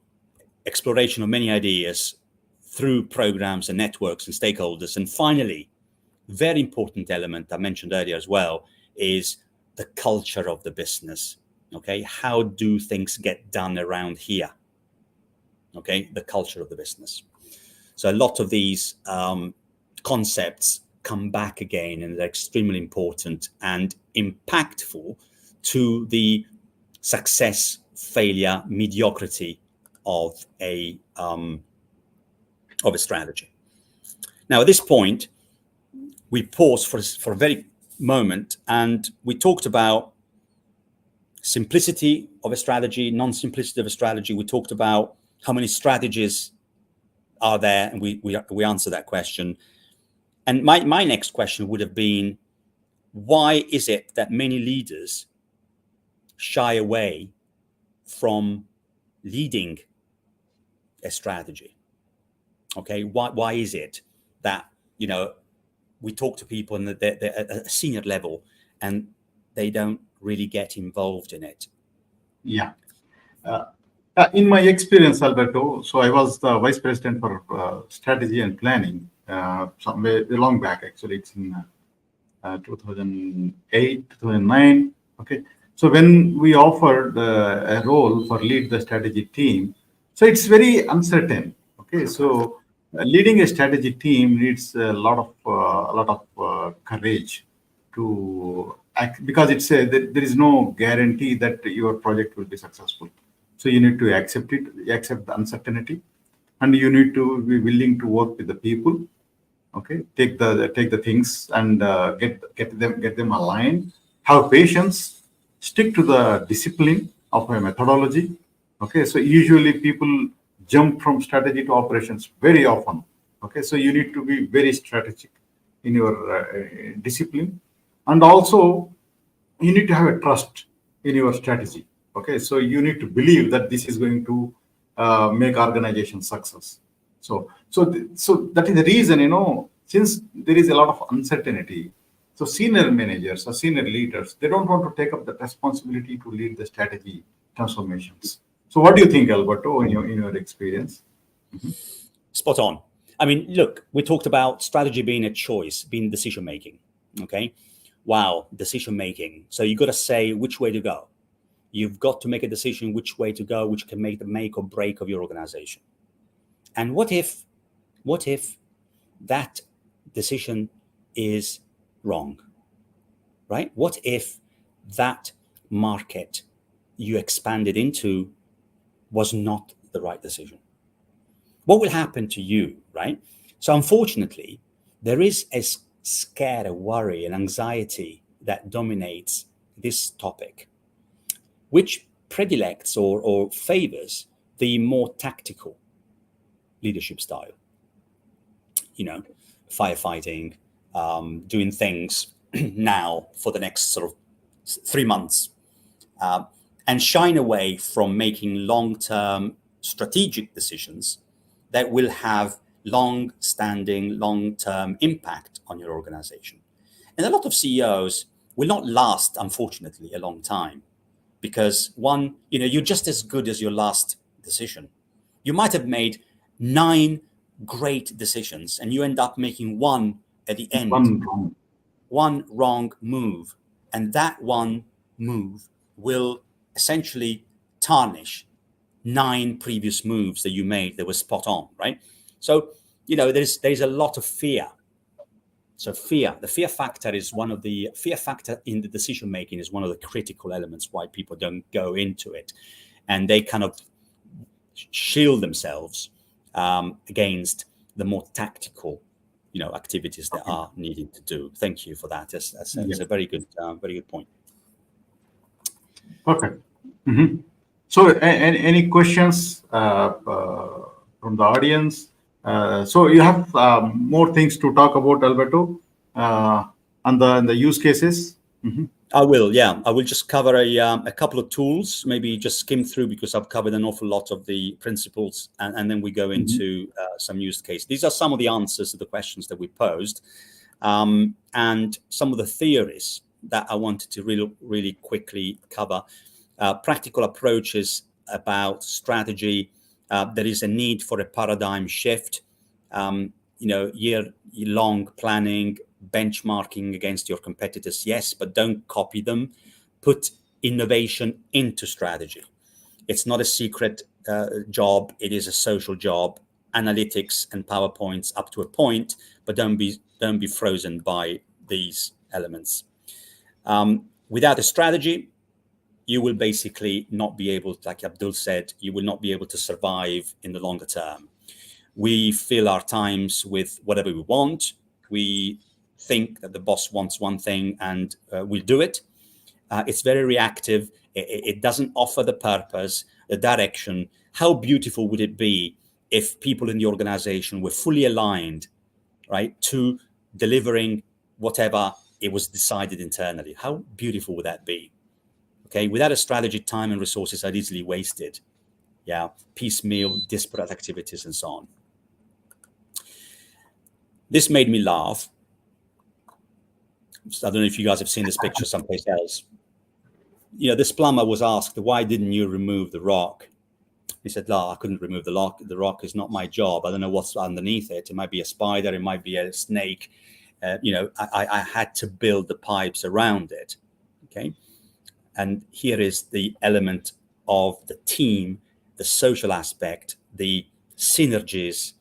exploration of many ideas through programs and networks and stakeholders. And finally, very important element I mentioned earlier as well is the culture of the business. Okay, how do things get done around here? Okay, the culture of the business. So a lot of these concepts come back again, and they're extremely important and impactful to the success, failure, mediocrity of a strategy. Now, at this point, we pause for a very moment, and we talked about simplicity of a strategy, non-simplicity of a strategy. We talked about how many strategies are there, and we answered that question. And my next question would have been, why is it that many leaders shy away from leading a strategy? Okay, why is it that we talk to people and they're at a senior level and they don't really get involved in it? Yeah. In my experience, Alberto, so I was the vice president for strategy and planning somewhere long back. Actually, it's in 2008, 2009. Okay. So when we offered a role for lead the strategy team, so it's very uncertain. Okay. So leading a strategy team needs a lot of courage to act, because there is no guarantee that your project will be successful. So you need to accept the uncertainty, and you need to be willing to work with the people. Okay, take the things and get them aligned. Have patience, stick to the discipline of a methodology. Okay, so usually people jump from strategy to operations very often. Okay, so you need to be very strategic in your discipline, and also you need to have a trust in your strategy. Okay, so you need to believe that this is going to make organization success. So that is the reason, since there is a lot of uncertainty, so senior managers or senior leaders, they don't want to take up the responsibility to lead the strategy transformations. So what do you think, Alberto, in your experience? Spot on. I mean, look, we talked about strategy being a choice, being decision making. Okay. Wow, decision making. So you got to say which way to go. You've got to make a decision which way to go, which can make the make or break of your organization. And what if that decision is wrong, right? What if that market you expanded into was not the right decision? What will happen to you, right? So unfortunately, there is a scare, a worry, an anxiety that dominates this topic, which predilects or favors the more tactical leadership style. Firefighting, doing things now for the next sort of 3 months, and shine away from making long-term strategic decisions that will have long-standing, long-term impact on your organization. And a lot of CEOs will not last, unfortunately, a long time, because one, you're just as good as your last decision. You might have made 9 great decisions and you end up making one at the end, one wrong move. And that one move will essentially tarnish 9 previous moves that you made that were spot on, right? So, there's a lot of fear. So the fear factor in the decision making is one of the critical elements why people don't go into it, and they kind of shield themselves against the more tactical, activities that are needed to do. Thank you for that. That's a very good point. Perfect. Mm-hmm. So, any questions from the audience? So you have more things to talk about, Alberto, on the use cases. Mm-hmm. I will, yeah. I will just cover a couple of tools, maybe just skim through, because I've covered an awful lot of the principles, and then we go into some use case. These are some of the answers to the questions that we posed, and some of the theories that I wanted to really quickly cover. Practical approaches about strategy. There is a need for a paradigm shift. Year-long planning, benchmarking against your competitors, yes, but don't copy them. Put innovation into strategy. It's not a secret job. It is a social job. Analytics and PowerPoints up to a point, but don't be frozen by these elements. Without a strategy, you will basically not be able, like Abdul said, you will not be able to survive in the longer term. We fill our times with whatever we want. We think that the boss wants one thing and we'll do it. It's very reactive. It doesn't offer the purpose, the direction. How beautiful would it be if people in the organization were fully aligned, right, to delivering whatever it was decided internally? How beautiful would that be? Okay, without a strategy, time and resources are easily wasted. Yeah, piecemeal, disparate activities and so on. This made me laugh. I don't know if you guys have seen this picture someplace else. This plumber was asked, why didn't you remove the rock? He said, no, I couldn't remove the rock. The rock is not my job. I don't know what's underneath it. It might be a spider. It might be a snake. I had to build the pipes around it. Okay. And here is the element of the team, the social aspect, the synergies,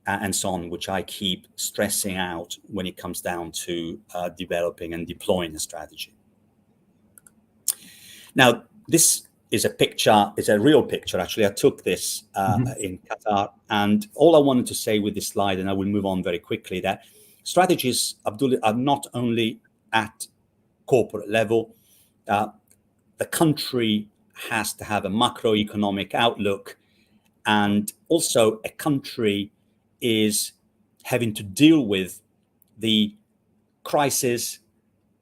and so on, which I keep stressing out when it comes down to developing and deploying a strategy. Now, this is a picture, it's a real picture. Actually, I took this in Qatar. And all I wanted to say with this slide, and I will move on very quickly, that strategies, Abdul, are not only at corporate level. The country has to have a macroeconomic outlook, and also a country is having to deal with the crisis,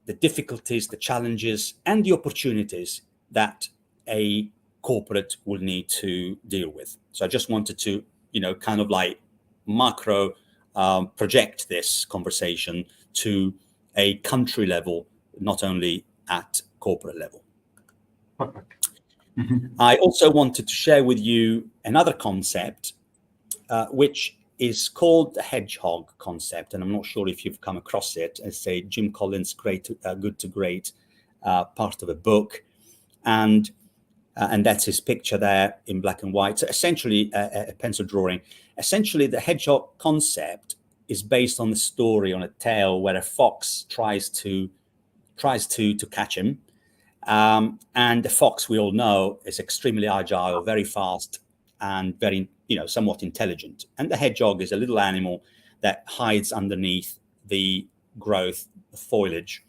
the difficulties, the challenges, and the opportunities that a corporate will need to deal with. So I just wanted to, kind of like macro project this conversation to a country level, not only at corporate level. Perfect. I also wanted to share with you another concept, which is called the hedgehog concept. And I'm not sure if you've come across it. It's a Jim Collins Good to Great part of a book. And that's his picture there in black and white. So essentially a pencil drawing. Essentially, the hedgehog concept is based on the story, on a tale where a fox tries to catch him. And the fox, we all know, is extremely agile, very fast, and very, somewhat intelligent. And the hedgehog is a little animal that hides underneath the growth, the foliage,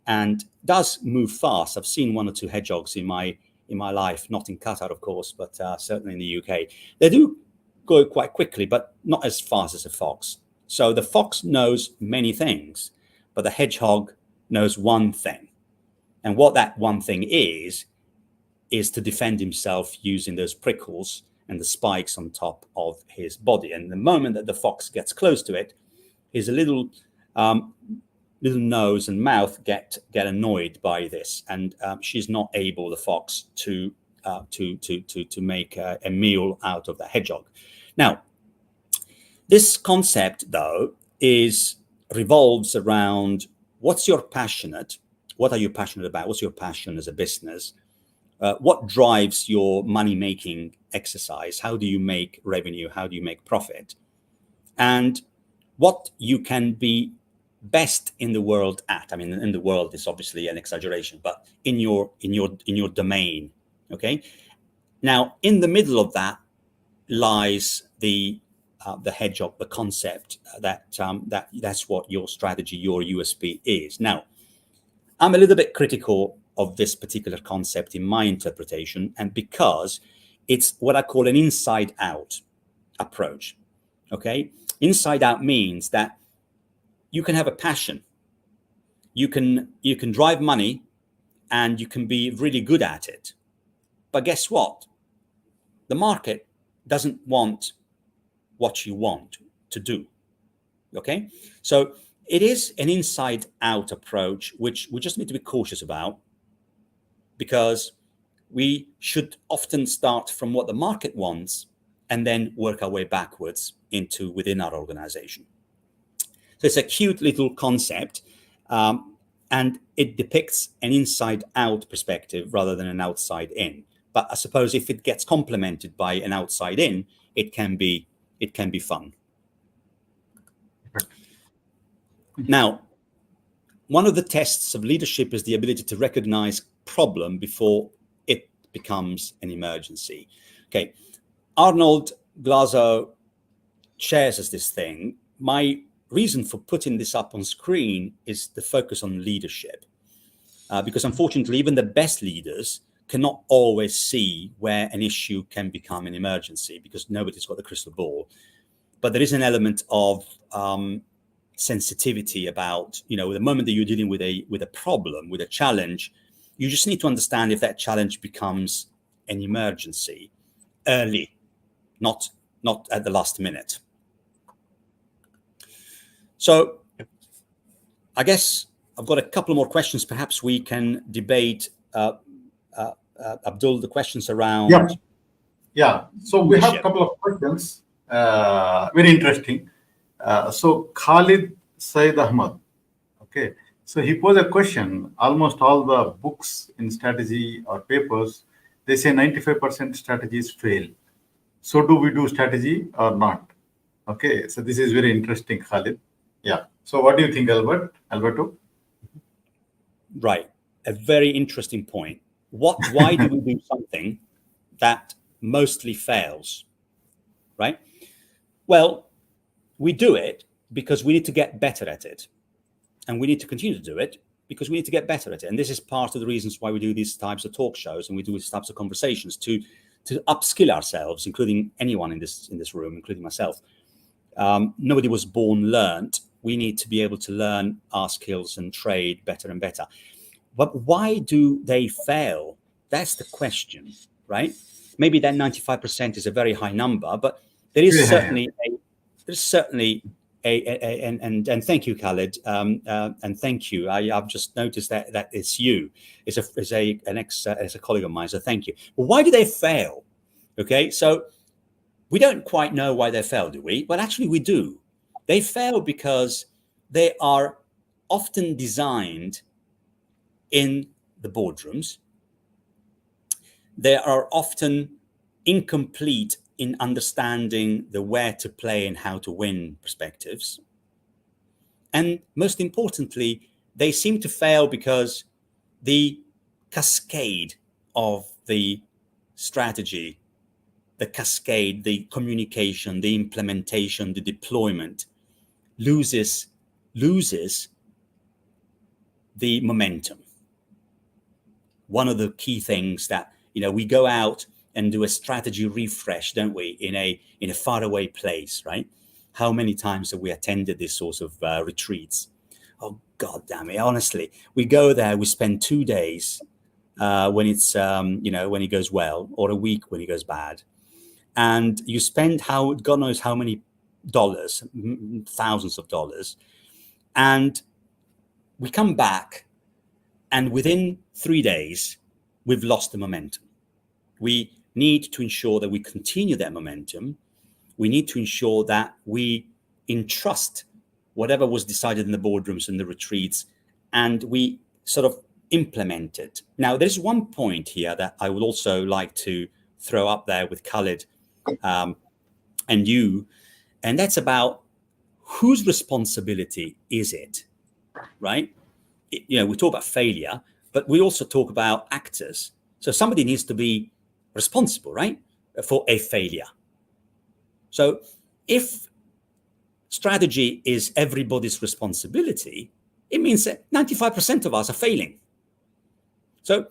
and does move fast. I've seen one or two hedgehogs in my life, not in Qatar, of course, but certainly in the UK. They do go quite quickly, but not as fast as a fox. So the fox knows many things, but the hedgehog knows one thing. And what that one thing is to defend himself using those prickles and the spikes on top of his body. And the moment that the fox gets close to it, his little nose and mouth get annoyed by this, and she's not able, the fox, to make a meal out of the hedgehog. Now, this concept, though, revolves around what are you passionate about? What's your passion as a business? What drives your money-making exercise? How do you make revenue? How do you make profit? And what you can be best in the world at. I mean, in the world is obviously an exaggeration, but in your domain. Okay. Now, in the middle of that lies the hedgehog, the concept that's what your strategy, your USP is. Now, I'm a little bit critical of this particular concept in my interpretation, and because it's what I call an inside-out approach. Okay, inside out means that you can have a passion, you can drive money, and you can be really good at it. But guess what? The market doesn't want what you want to do. Okay, so it is an inside-out approach, which we just need to be cautious about, because we should often start from what the market wants and then work our way backwards into within our organization. So it's a cute little concept, and it depicts an inside-out perspective rather than an outside-in. But I suppose if it gets complemented by an outside-in, it can be fun. Now, one of the tests of leadership is the ability to recognize problem before it becomes an emergency. Okay, Arnold Glasow shares us this thing. My reason for putting this up on screen is the focus on leadership, because unfortunately, even the best leaders cannot always see where an issue can become an emergency, because nobody's got the crystal ball. But there is an element of sensitivity about, the moment that you're dealing with a problem, with a challenge, you just need to understand if that challenge becomes an emergency early, not at the last minute. So I guess I've got a couple more questions. Perhaps we can debate, Abdul, the questions around. Yeah. So we have a couple of questions, very interesting. So Khalid Said Ahmad, okay, So he posed a question. Almost all the books in strategy or papers, they say 95% strategies fail. So do we do strategy or not? Okay, so this is very interesting, Khalid. Yeah. So what do you think, Alberto? Right. A very interesting point. Why do we do something that mostly fails? Right. Well, we do it because we need to get better at it. And we need to continue to do it because we need to get better at it. And this is part of the reasons why we do these types of talk shows and we do these types of conversations to upskill ourselves, including anyone in this room, including myself. Nobody was born learned. We need to be able to learn our skills and trade better and better. But why do they fail? That's the question, right? Maybe that 95% is a very high number, but there is certainly and thank you, Khalid, and thank you. I've just noticed that it's you. It's a colleague of mine. So thank you. But why do they fail? Okay, so we don't quite know why they fail, do we? Well, actually, we do. They fail because they are often designed in the boardrooms. They are often incomplete in understanding the where to play and how to win perspectives. And most importantly, they seem to fail because the cascade of the strategy, the cascade, the communication, the implementation, the deployment loses the momentum. One of the key things that, we go out and do a strategy refresh, don't we, in a faraway place, right? How many times have we attended this sort of retreats? Oh, God damn it. Honestly, we go there, we spend 2 days when it's, when it goes well, or a week when it goes bad. And you spend God knows how many dollars, thousands of dollars. And we come back and within 3 days, we've lost the momentum. We need to ensure that we continue that momentum. We need to ensure that we entrust whatever was decided in the boardrooms and the retreats, and we sort of implement it. Now, there's one point here that I would also like to throw up there with Khalid and you, and that's about whose responsibility is it, right? We talk about failure, but we also talk about actors. So somebody needs to be responsible, right, for a failure. So if strategy is everybody's responsibility, it means that 95% of us are failing. So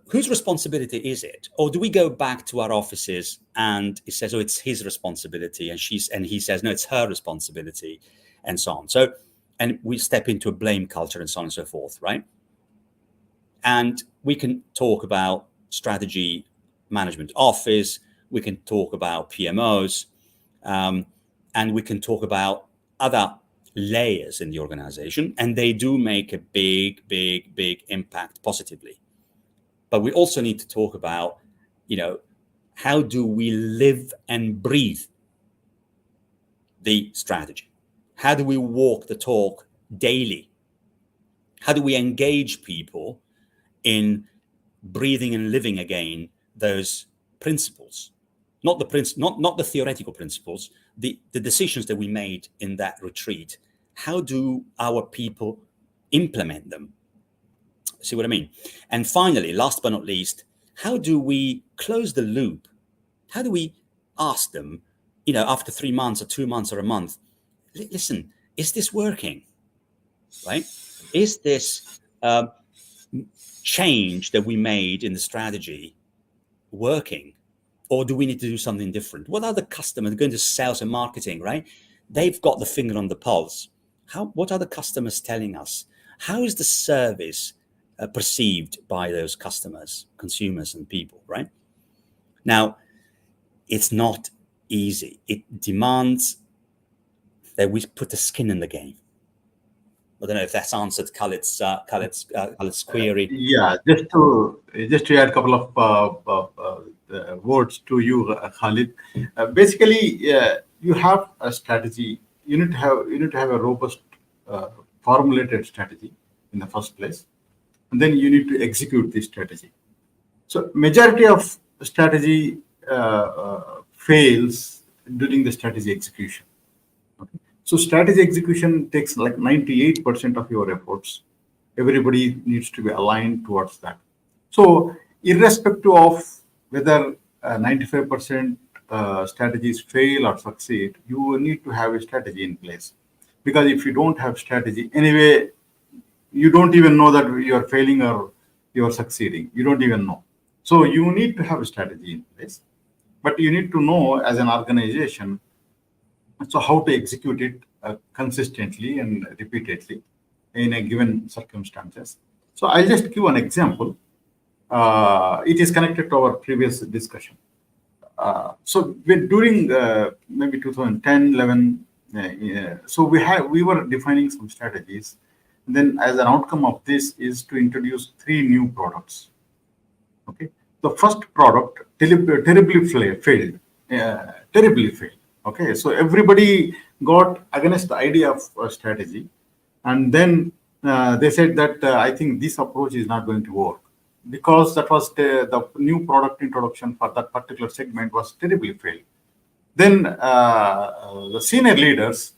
whose responsibility is it? Or do we go back to our offices and it says, oh, it's his responsibility, and he says, no, it's her responsibility, and so on. So, and we step into a blame culture and so on and so forth, right? And we can talk about strategy management office, we can talk about PMOs, and we can talk about other layers in the organization, and they do make a big, big, big impact positively. But we also need to talk about, how do we live and breathe the strategy? How do we walk the talk daily? How do we engage people in breathing and living again those principles? Not the theoretical principles, the decisions that we made in that retreat. How do our people implement them? See what I mean? And finally, last but not least, how do we close the loop? How do we ask them, after 3 months or 2 months or a month, listen, is this working? Right? Is this change that we made in the strategy working? Or do we need to do something different? What are the customers going to sales and marketing, right? They've got the finger on the pulse. What are the customers telling us? How is the service perceived by those customers, consumers, and people, right? Now, it's not easy. It demands that we put the skin in the game. I don't know if that's answered Khalid's query. Yeah, just to add a couple of words to you, Khalid. Basically, you have a strategy. You need to have a robust formulated strategy in the first place, and then you need to execute this strategy. So majority of strategy fails during the strategy execution. Okay? So strategy execution takes like 98% of your efforts. Everybody needs to be aligned towards that. So irrespective of whether 95% strategies fail or succeed, you need to have a strategy in place. Because if you don't have strategy, anyway, you don't even know that you are failing or you are succeeding. You don't even know. So you need to have a strategy in place, but you need to know as an organization, so how to execute it consistently and repeatedly in a given circumstances. So I'll just give an example. It is connected to our previous discussion. So during maybe 2010, 11, so we were defining some strategies. And then as an outcome of this is to introduce 3 new products. Okay, the first product terribly failed, terribly failed. Okay, so everybody got against the idea of a strategy, and then they said that I think this approach is not going to work, because that was the new product introduction for that particular segment was terribly failed. Then the senior leaders,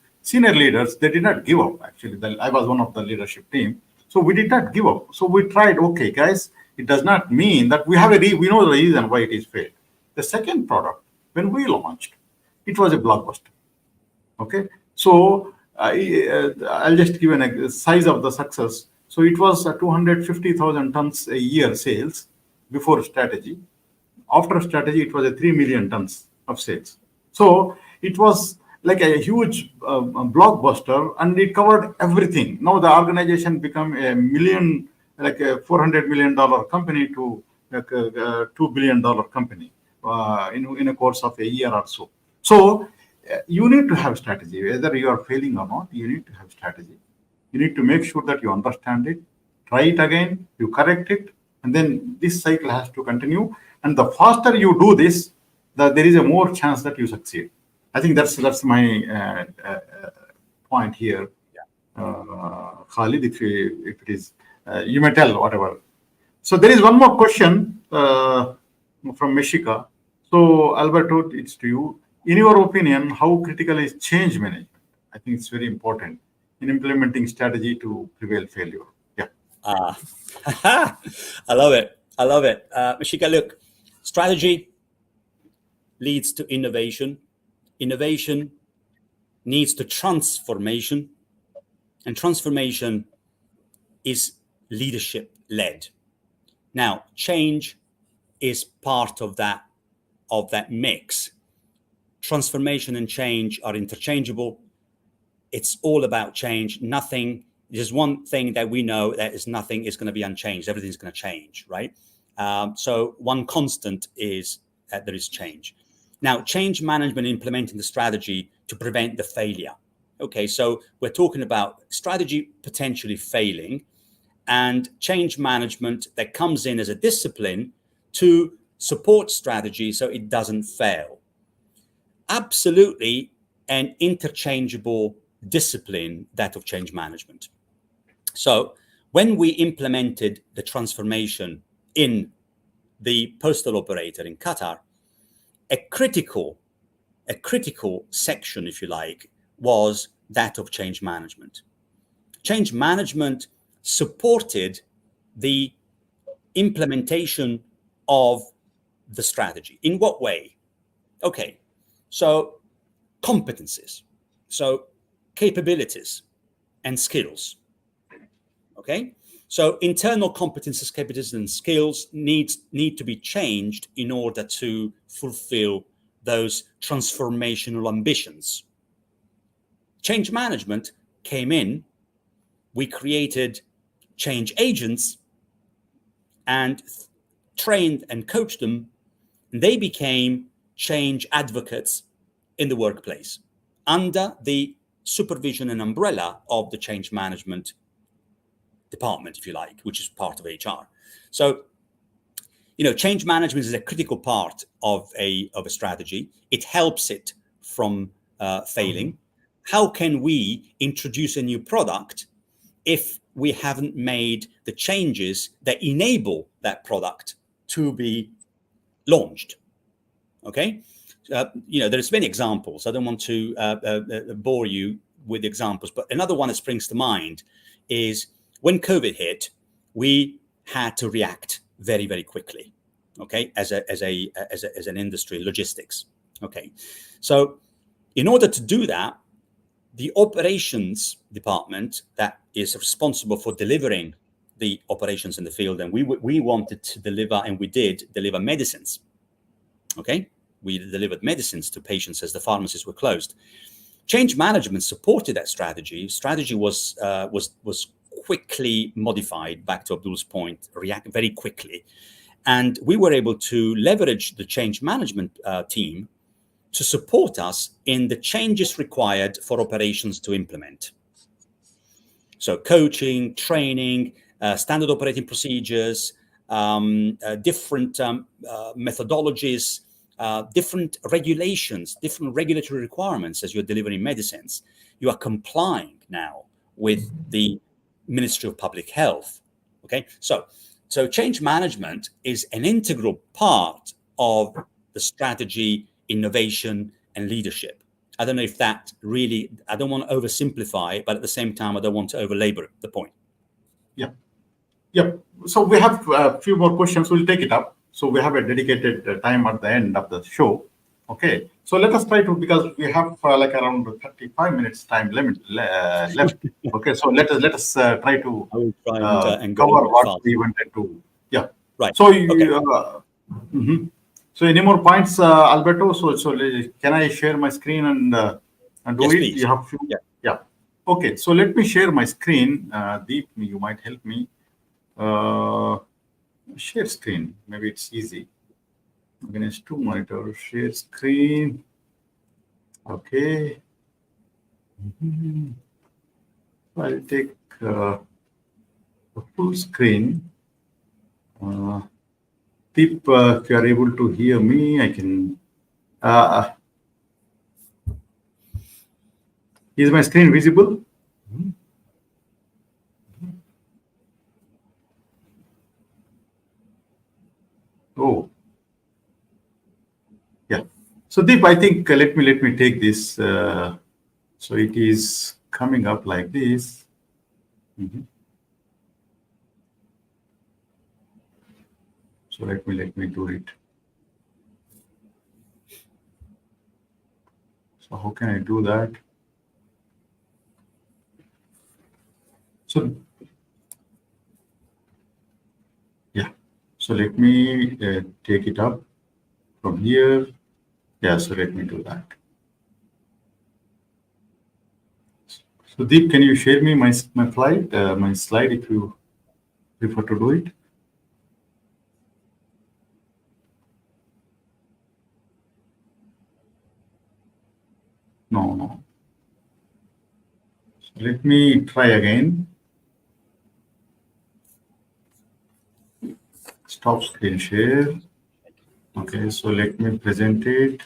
they did not give up. Actually, I was one of the leadership team, so we did not give up. So we tried. Okay, guys, it does not mean that we have we know the reason why it is failed. The second product, when we launched, it was a blockbuster. Okay, so I'll just give a size of the success. So it was 250,000 tons a year sales before strategy. After strategy, it was a 3 million tons of sales. So it was like a huge blockbuster, and it covered everything. Now the organization became a million, like a $400 million company to like a $2 billion company in a course of a year or so. So you need to have strategy, whether you are failing or not. You need to have strategy. You need to make sure that you understand it, try it again, you correct it, and then this cycle has to continue. And the faster you do this, there is a more chance that you succeed. I think that's my point here. Khalid, if it is, you may tell whatever. So there is one more question from Meshika. So Alberto, it's to you. In your opinion, how critical is change management? I think it's very important in implementing strategy to prevail failure. Yeah. I love it. I love it. Mashika, look, strategy leads to innovation. Innovation needs to transformation. And transformation is leadership led. Now, change is part of that mix. Transformation and change are interchangeable. It's all about change. There's one thing that we know, that is nothing is going to be unchanged. Everything's going to change, right? So one constant is that there is change. Now, change management, implementing the strategy to prevent the failure. Okay, so we're talking about strategy potentially failing and change management that comes in as a discipline to support strategy so it doesn't fail. Absolutely an interchangeable discipline, that of change management. So when we implemented the transformation in the postal operator in Qatar, a critical section, if you like, was that of change management. Change management supported the implementation of the strategy. In what way? Okay, so competencies, so capabilities and skills. Okay, so internal competencies, capabilities, and skills need to be changed in order to fulfill those transformational ambitions. Change management came in. We created change agents and trained and coached them. And they became change advocates in the workplace under the supervision and umbrella of the change management department, if you like, which is part of HR. So, change management is a critical part of a strategy. It helps it from failing. How can we introduce a new product if we haven't made the changes that enable that product to be launched. Okay, there's many examples. I don't want to bore you with examples, but another one that springs to mind is when COVID hit, we had to react very, very quickly. Okay, as an industry, logistics. Okay, so in order to do that, the operations department that is responsible for delivering the operations in the field, and we wanted to deliver, and we did deliver medicines. Okay, we delivered medicines to patients as the pharmacies were closed. Change management supported that strategy. Strategy was quickly modified, back to Abdul's point, react very quickly. And we were able to leverage the change management team to support us in the changes required for operations to implement. So coaching, training, standard operating procedures, different methodologies, different regulations, different regulatory requirements as you're delivering medicines. You are complying now with the Ministry of Public Health. Okay, so change management is an integral part of the strategy, innovation, and leadership. I don't know if that really, I don't want to oversimplify it, but at the same time, I don't want to overlabor the point. Yeah. So we have a few more questions. We'll take it up. So we have a dedicated time at the end of the show. Okay. So let us try to, because we have like around 35 minutes time limit left. Okay. So let us try to and cover what we wanted to. Yeah. Right. So So any more points, Alberto? So can I share my screen and do yes, it? Please. You have few? Yeah. Okay. So let me share my screen. Deep, you might help me. Share screen. Maybe it's easy. Against two monitors. Share screen. Okay. I'll take the full screen. Deep, if you are able to hear me, I can. Is my screen visible? Oh, yeah. So Deep, I think let me take this. So it is coming up like this. So let me do it. So how can I do that? So yeah. So let me take it up from here. Yeah. So let me do that. So Deep, can you share me my slide if you prefer to do it? No. So let me try again. Stop screen share. Okay, so let me present it.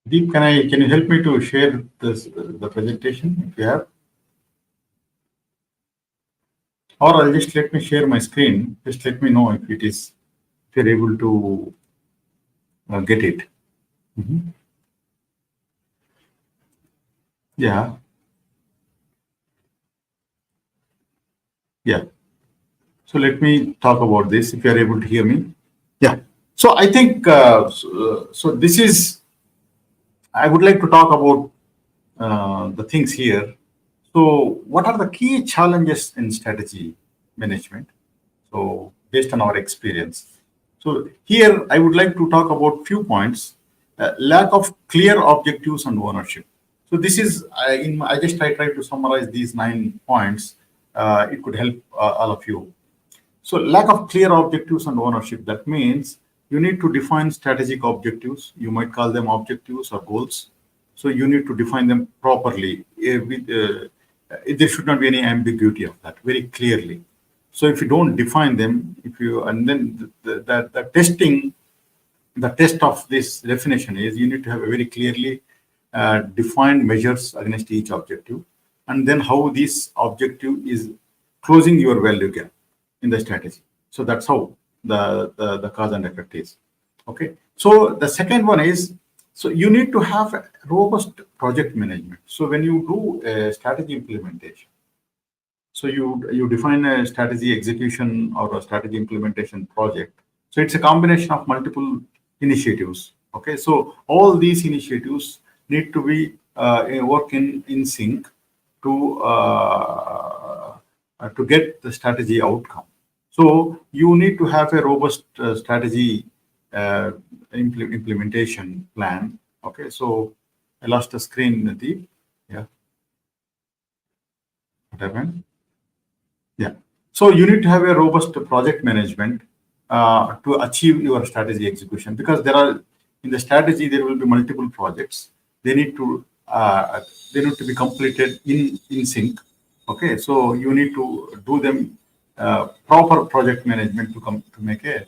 Deep, can you help me to share the presentation if you have? Or I'll just let me share my screen. Just let me know if you're able to get it. Yeah. So let me talk about this if you are able to hear me. Yeah. So I think so this is. I would like to talk about the things here. So what are the key challenges in strategy management? So based on our experience. So here I would like to talk about few points. Lack of clear objectives and ownership. So this is, I just try to summarize these 9 points. It could help all of you. So lack of clear objectives and ownership. That means you need to define strategic objectives. You might call them objectives or goals. So you need to define them properly. There should not be any ambiguity of that very clearly. So if you don't define them, and then the test of this definition is you need to have a very clearly defined measures against each objective, and then how this objective is closing your value gap in the strategy. So that's how the cause and effect is. Okay. So the second one is, so you need to have a robust project management. So when you do a strategy implementation, so you define a strategy execution or a strategy implementation project. So it's a combination of multiple initiatives. Okay, so all these initiatives need to be work in sync to get the strategy outcome. So you need to have a robust strategy implementation plan. Okay, so I lost the screen, Nati. Yeah, what happened? Yeah. So you need to have a robust project management to achieve your strategy execution, because in the strategy there will be multiple projects. They need to be completed in sync. Okay, so you need to do them proper project management to make a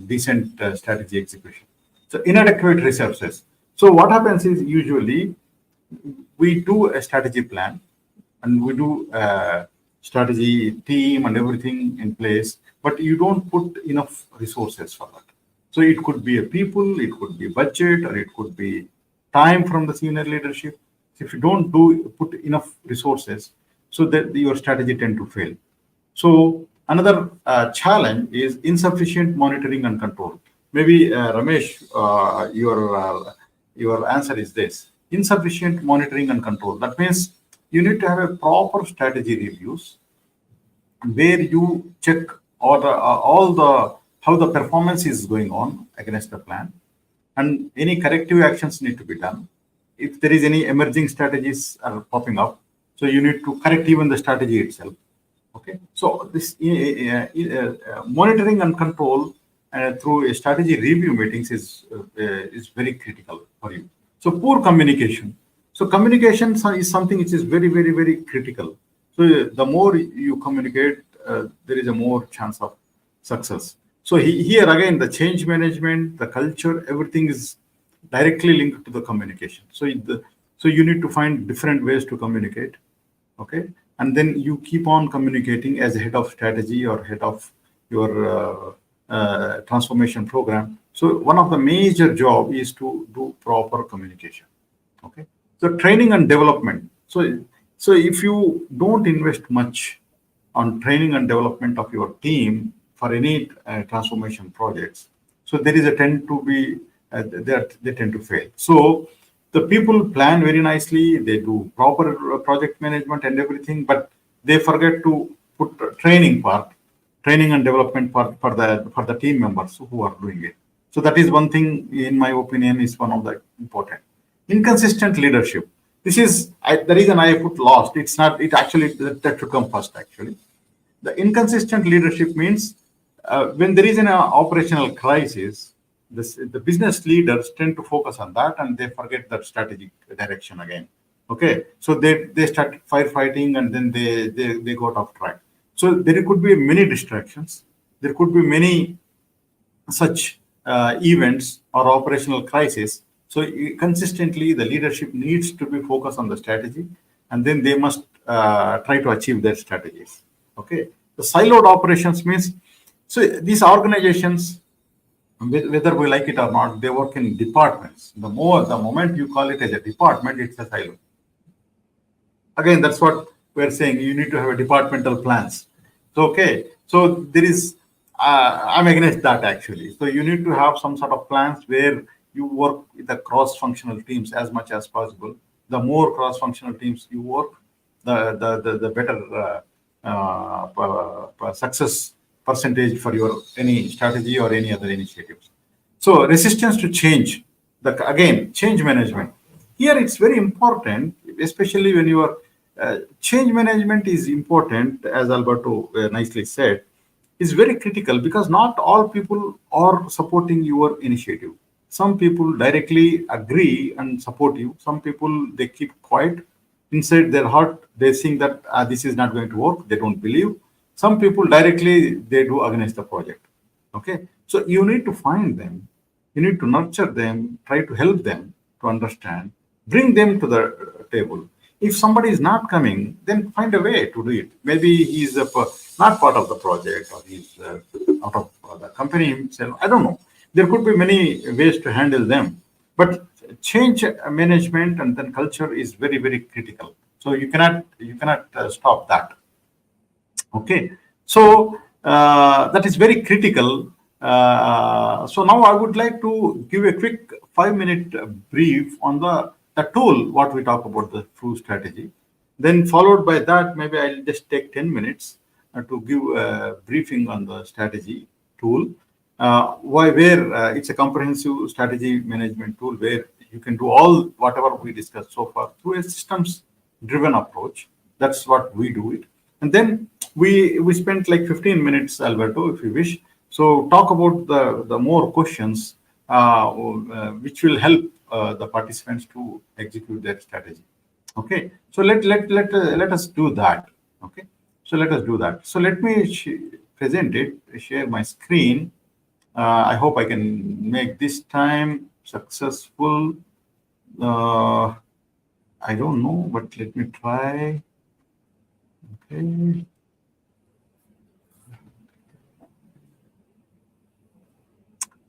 decent strategy execution. So inadequate resources. So what happens is usually we do a strategy plan and we do strategy team and everything in place, but you don't put enough resources for that. So it could be a people, it could be budget, or it could be time from the senior leadership. So if you don't put enough resources, so that your strategy tend to fail. So another challenge is insufficient monitoring and control. Maybe Ramesh, your answer is this: insufficient monitoring and control. That means you need to have a proper strategy reviews where you check how the performance is going on against the plan, and any corrective actions need to be done. If there is any emerging strategies are popping up, so you need to correct even the strategy itself. Okay, so this monitoring and control through a strategy review meetings is very critical for you. So poor communication. So communication is something which is very, very, very critical. So the more you communicate, there is a more chance of success. So here again, the change management, the culture, everything is directly linked to the communication. So you need to find different ways to communicate. Okay, and then you keep on communicating as a head of strategy or head of your transformation program. So one of the major job is to do proper communication. Okay, so training and development. So if you don't invest much on training and development of your team for any transformation projects, so there is a tend to be they tend to fail. So the people plan very nicely, they do proper project management and everything, but they forget to put training and development part for the team members who are doing it. So that is one thing, in my opinion, is one of the important. Inconsistent leadership. This is the reason I put lost. It's not. It actually that should come first. Actually, the inconsistent leadership means when there is an operational crisis, the business leaders tend to focus on that and they forget that strategic direction again. Okay, so they start firefighting and then they got off track. So there could be many distractions. There could be many such events or operational crisis. So consistently, the leadership needs to be focused on the strategy, and then they must try to achieve their strategies. Okay, the siloed operations means, so these organizations, whether we like it or not, they work in departments. The moment you call it as a department, it's a silo. Again, that's what we're saying. You need to have a departmental plans. So okay, so there is. I'm against that actually. So you need to have some sort of plans where you work with the cross-functional teams as much as possible. The more cross-functional teams you work, the better success percentage for your any strategy or any other initiatives. So resistance to change. Again, change management. Here it's very important, especially when you are change management is important, as Alberto nicely said, is very critical because not all people are supporting your initiative. Some people directly agree and support you. Some people, they keep quiet. Inside their heart, they think that this is not going to work. They don't believe. Some people directly, they do against the project. Okay. So you need to find them. You need to nurture them, try to help them to understand, bring them to the table. If somebody is not coming, then find a way to do it. Maybe he's not part of the project, or he's out of the company himself. I don't know. There could be many ways to handle them, but change management and then culture is very, very critical. So you cannot stop that. Okay, so that is very critical. So now I would like to give a quick 5-minute brief on the tool, what we talk about, the FRU strategy. Then followed by that, maybe I'll just take 10 minutes to give a briefing on the strategy tool. Where it's a comprehensive strategy management tool where you can do all whatever we discussed so far through a systems driven approach. That's what we do it. And then we spent like 15 minutes, Alberto, if you wish. So talk about the more questions which will help the participants to execute their strategy. Okay. So let us do that. Okay. So let us do that. So let me present it, share my screen. I hope I can make this time successful. I don't know, but let me try. Okay.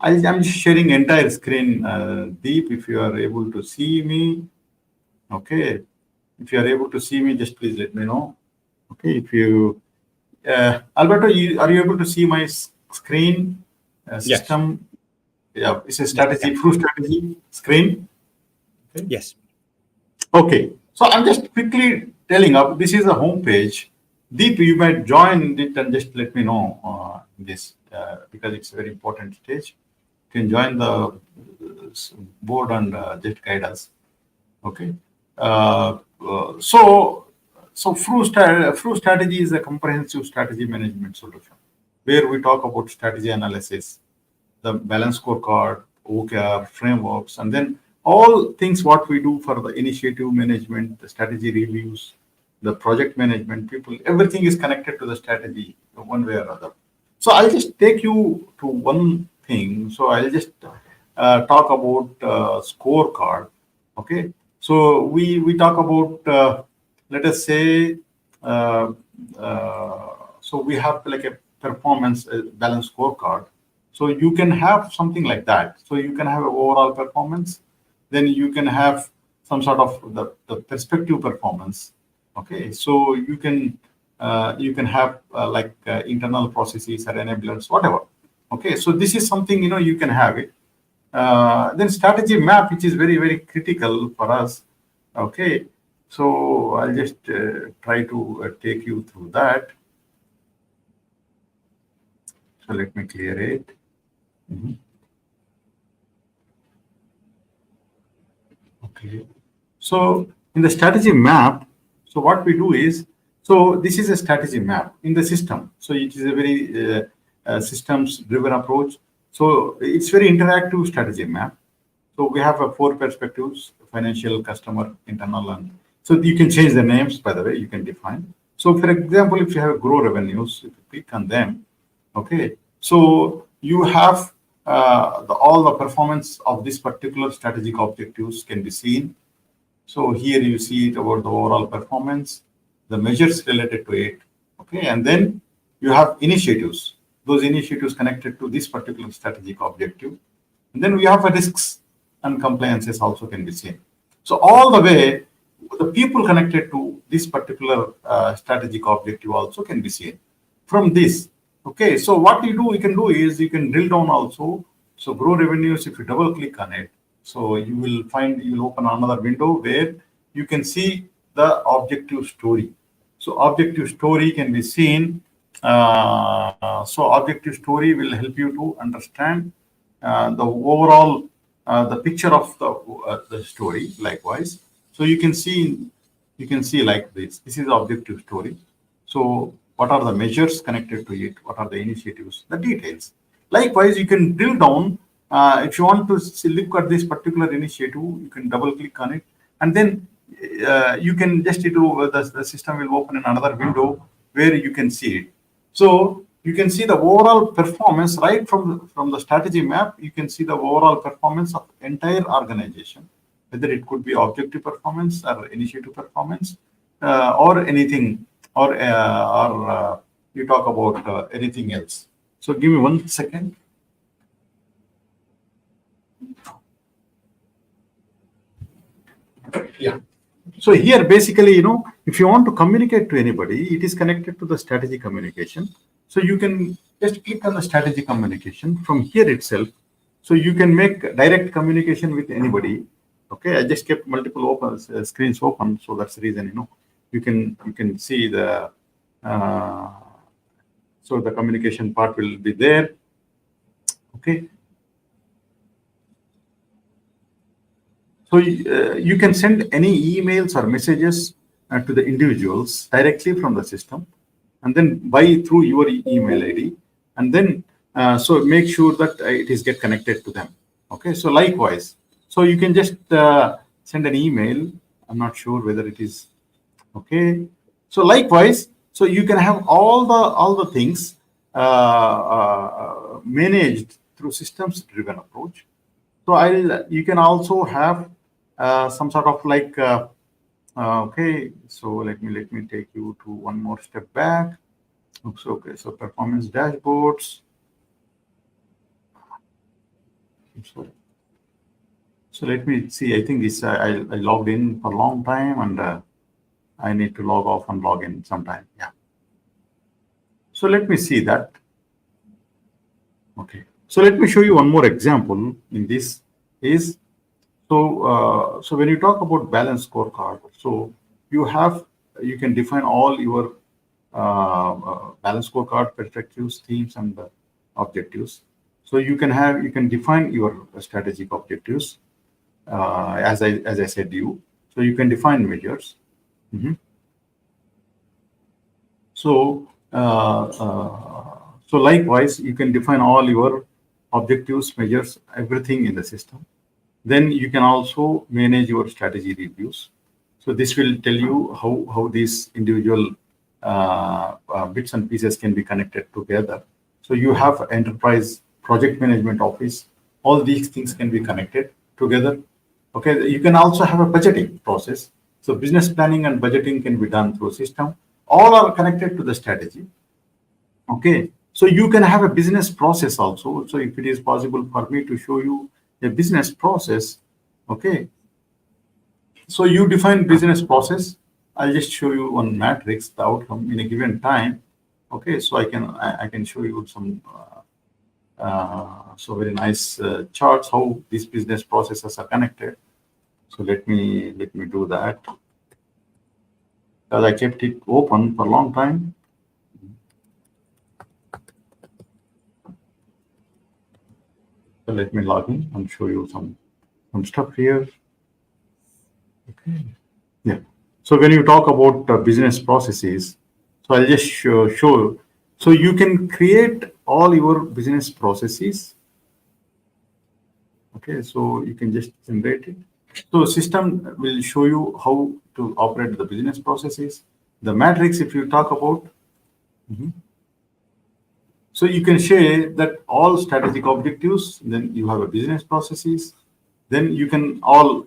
I'm sharing entire screen, Deep, if you are able to see me. Okay. If you are able to see me, just please let me know. Okay. If you, Alberto, are you able to see my screen? System? Yes. Yeah, it's a strategy, FRU strategy screen. Okay. Yes. Okay. So I'm just quickly telling up, this is a home page. Deep, you might join it and just let me know this because it's a very important stage. You can join the board and just guide us. Okay. So FRU strategy is a comprehensive strategy management solution where we talk about strategy analysis, the balance scorecard, OKR, frameworks, and then all things what we do for the initiative management, the strategy reviews, the project management, people, everything is connected to the strategy one way or other. So I'll just take you to one thing. So I'll just talk about scorecard. Okay. So we talk about, let us say, so we have like a performance balance scorecard. So you can have something like that. So you can have an overall performance, then you can have some sort of the perspective performance. Okay, so you can have internal processes or enablers, whatever. Okay, so this is something you can have it. Then strategy map, which is very, very critical for us. Okay, so I'll just try to take you through that. So let me clear it. Okay, so in the strategy map, so what we do is, so this is a strategy map in the system. So it is a very systems driven approach. So it's very interactive strategy map. So we have 4 perspectives: financial, customer, internal, and so you can change the names, by the way, you can define. So for example, if you have grow revenues, if you click on them, okay, so you have all the performance of this particular strategic objectives can be seen. So here you see it about the overall performance, the measures related to it, okay, and then you have initiatives, those initiatives connected to this particular strategic objective. And then we have risks and compliances also can be seen. So all the way, the people connected to this particular strategic objective also can be seen from this. Okay, so what you can do is you can drill down also. So grow revenues, if you double click on it, so you will open another window where you can see the objective story. So objective story can be seen. So objective story will help you to understand the overall the picture of the story. Likewise, so you can see like this. This is the objective story. So what are the measures connected to it? What are the initiatives? The details. Likewise, you can drill down if you want to look at this particular initiative, you can double click on it, and then you can just do the system will open in another window where you can see it. So you can see the overall performance right from the strategy map. You can see the overall performance of entire organization, whether it could be objective performance or initiative performance, or anything, or you talk about anything else. So give me 1 second. Yeah. So here, basically, if you want to communicate to anybody, it is connected to the strategy communication. So you can just click on the strategy communication from here itself. So you can make direct communication with anybody. Okay, I just kept multiple screens open, so that's the reason. You can see the so the communication part will be there. Okay. So you can send any emails or messages to the individuals directly from the system, and then through your email ID, and then so make sure that it is get connected to them. Okay. So likewise, so you can just send an email. I'm not sure whether it is okay. So likewise, so you can have all the things managed through systems driven approach. So you can also have some sort of like okay. So let me take you to one more step back. Oops, okay. So performance dashboards. So let me see. I think this I logged in for a long time, and I need to log off and log in sometime. Yeah. So let me see that. Okay. So let me show you one more example in this is, so when you talk about balance scorecard, so you can define all your balance scorecard perspectives, themes, and objectives. So you can define your strategic objectives as I said you. So you can define measures. So so likewise, you can define all your objectives, measures, everything in the system. Then you can also manage your strategy reviews. So this will tell you how these individual bits and pieces can be connected together. So you have enterprise project management office. All these things can be connected together. Okay. You can also have a budgeting process. So business planning and budgeting can be done through a system. All are connected to the strategy. Okay. So you can have a business process also. So if it is possible for me to show you a business process, okay. So you define business process. I'll just show you one matrix, the outcome in a given time. Okay. So I can show you some so very nice charts how these business processes are connected. So let me do that, because I kept it open for a long time. So let me log in and show you some stuff here. Okay. Yeah. So when you talk about business processes, so I'll just show. So you can create all your business processes. Okay. So you can just generate it. So system will show you how to operate the business processes. The matrix, if you talk about. So you can share that all strategic objectives, then you have a business processes, then you can all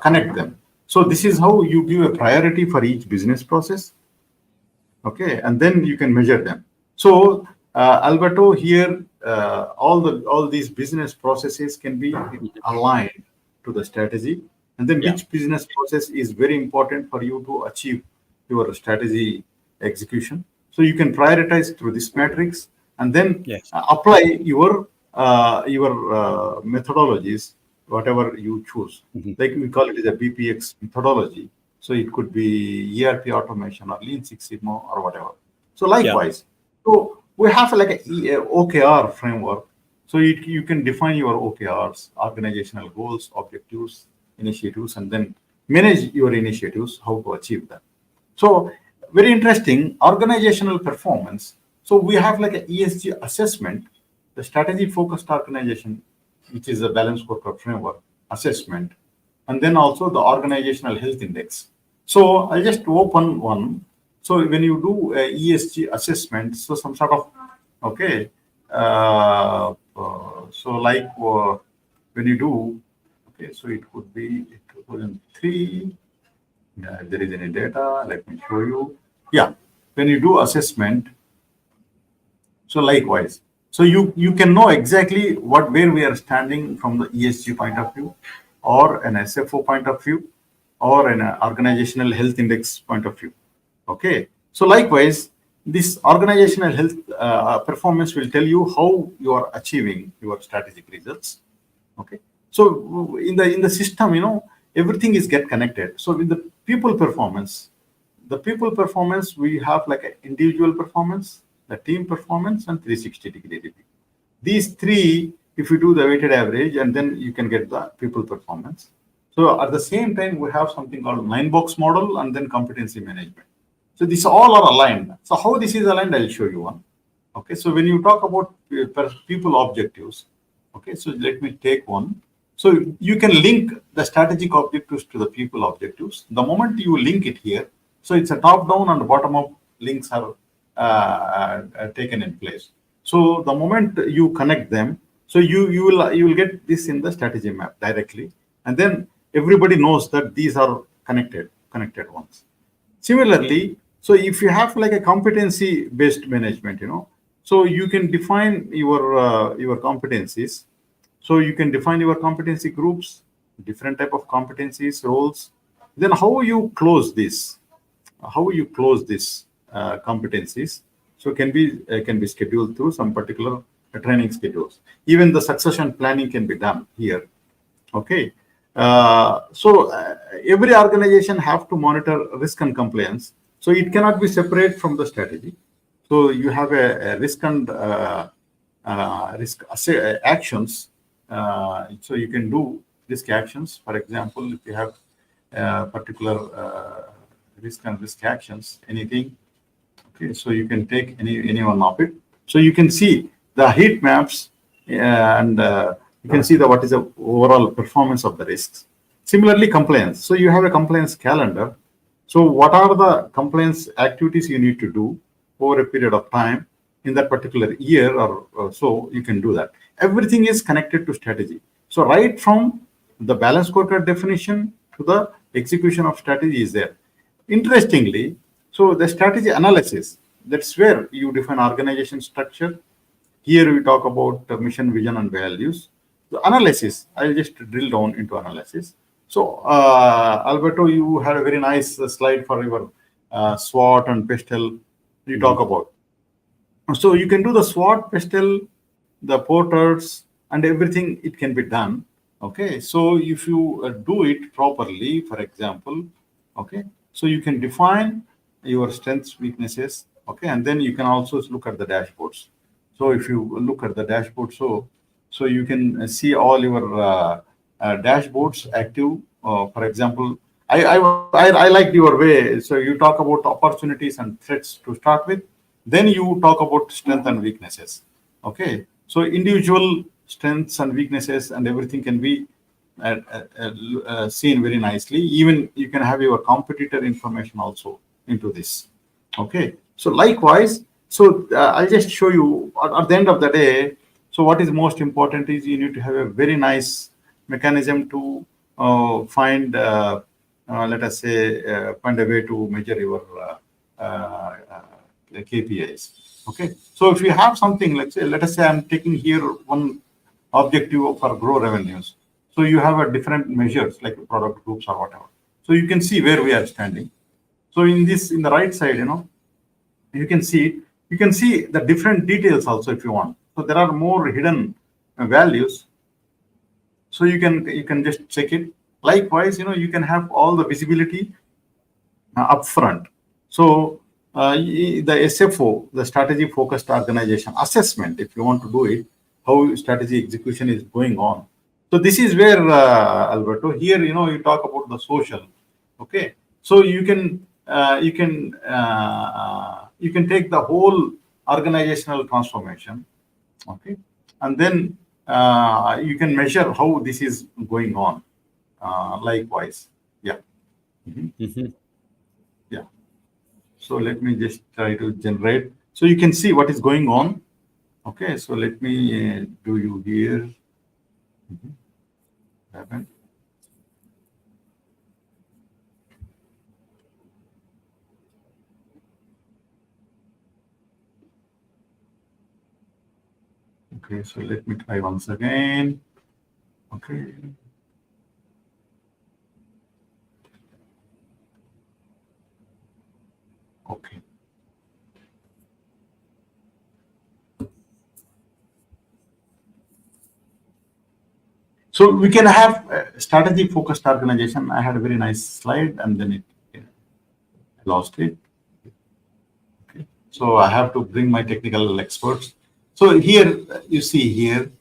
connect them. So this is how you give a priority for each business process. Okay, and then you can measure them. So Alberto, here, all these business processes can be aligned to the strategy, and then which business process is very important for you to achieve your strategy execution. So you can prioritize through this matrix, and then apply your methodologies, whatever you choose. Like we call it as a BPX methodology. So it could be ERP automation or Lean Six Sigma or whatever. So likewise, so we have like a OKR framework. So you can define your OKRs, organizational goals, objectives, initiatives, and then manage your initiatives, how to achieve them. So very interesting, organizational performance. So we have like an ESG assessment, the strategy focused organization which is a balanced scorecard framework assessment, and then also the organizational health index. So I'll just open one. So when you do a ESG assessment, so some sort of, okay, so like when you do, okay, so it could be 2003. If there is any data, let me show you. Yeah, when you do assessment, so likewise, so you can know exactly where we are standing from the ESG point of view, or an SFO point of view, or an organizational health index point of view. Okay, so likewise, this organizational health performance will tell you how you are achieving your strategic results. Okay, so in the system, everything is get connected. So with the people performance, we have like an individual performance, the team performance, and 360-degree review. These three, if you do the weighted average, and then you can get the people performance. So at the same time, we have something called 9-box model, and then competency management. So these all are aligned. So how this is aligned, I'll show you one. Okay, so when you talk about people objectives, okay, so let me take one. So you can link the strategic objectives to the people objectives. The moment you link it here, so it's a top-down and bottom-up links are taken in place. So the moment you connect them, so you will get this in the strategy map directly, and then everybody knows that these are connected ones. Similarly, so if you have like a competency-based management, so you can define your competencies. So you can define your competency groups, different type of competencies, roles. Then how you close this? Competencies? So can be scheduled through some particular training schedules. Even the succession planning can be done here. Okay. Every organization have to monitor risk and compliance. So it cannot be separate from the strategy. So you have a risk and actions. So you can do risk actions. For example, if you have particular risk actions, anything. Okay, so you can take any one of it. So you can see the heat maps, and you can see what is the overall performance of the risks. Similarly, compliance. So you have a compliance calendar. So what are the compliance activities you need to do over a period of time in that particular year or so, you can do that. Everything is connected to strategy. So right from the balanced scorecard definition to the execution of strategy is there. Interestingly, so the strategy analysis, that's where you define organization structure. Here we talk about mission, vision, and values. The analysis, I'll just drill down into analysis. So, Alberto, you had a very nice slide for your SWOT and PESTEL you talk about. So you can do the SWOT, PESTEL, the porters, and everything, it can be done. Okay, so if you do it properly, for example, okay, so you can define your strengths, weaknesses, okay, and then you can also look at the dashboards. So if you look at the dashboard, so you can see all your dashboards active. For example, I liked your way. So you talk about opportunities and threats to start with. Then you talk about strength and weaknesses. Okay, so individual strengths and weaknesses and everything can be seen very nicely. Even you can have your competitor information also into this. Okay, so likewise, so I'll just show you at the end of the day. So what is most important is you need to have a very nice mechanism to find, let us say, find a way to measure your KPIs. Okay, so if you have something, let us say I'm taking here one objective for grow revenues. So you have a different measures like product groups or whatever. So you can see where we are standing. So in the right side, you can see the different details also if you want. So there are more hidden values. So you can just check it. Likewise, you can have all the visibility upfront. So the SFO, the strategy focused organization assessment, if you want to do it, how strategy execution is going on. So this is where Alberto, here you talk about the social. Okay, so you can take the whole organizational transformation. Okay, and then you can measure how this is going on. Likewise, yeah. Yeah. So let me just try to generate. So you can see what is going on. Okay, so let me do you here. Happen. Okay, so let me try once again. Okay. Okay. So we can have a strategy focused organization. I had a very nice slide and then I lost it. Okay. So I have to bring my technical experts. So here you see here.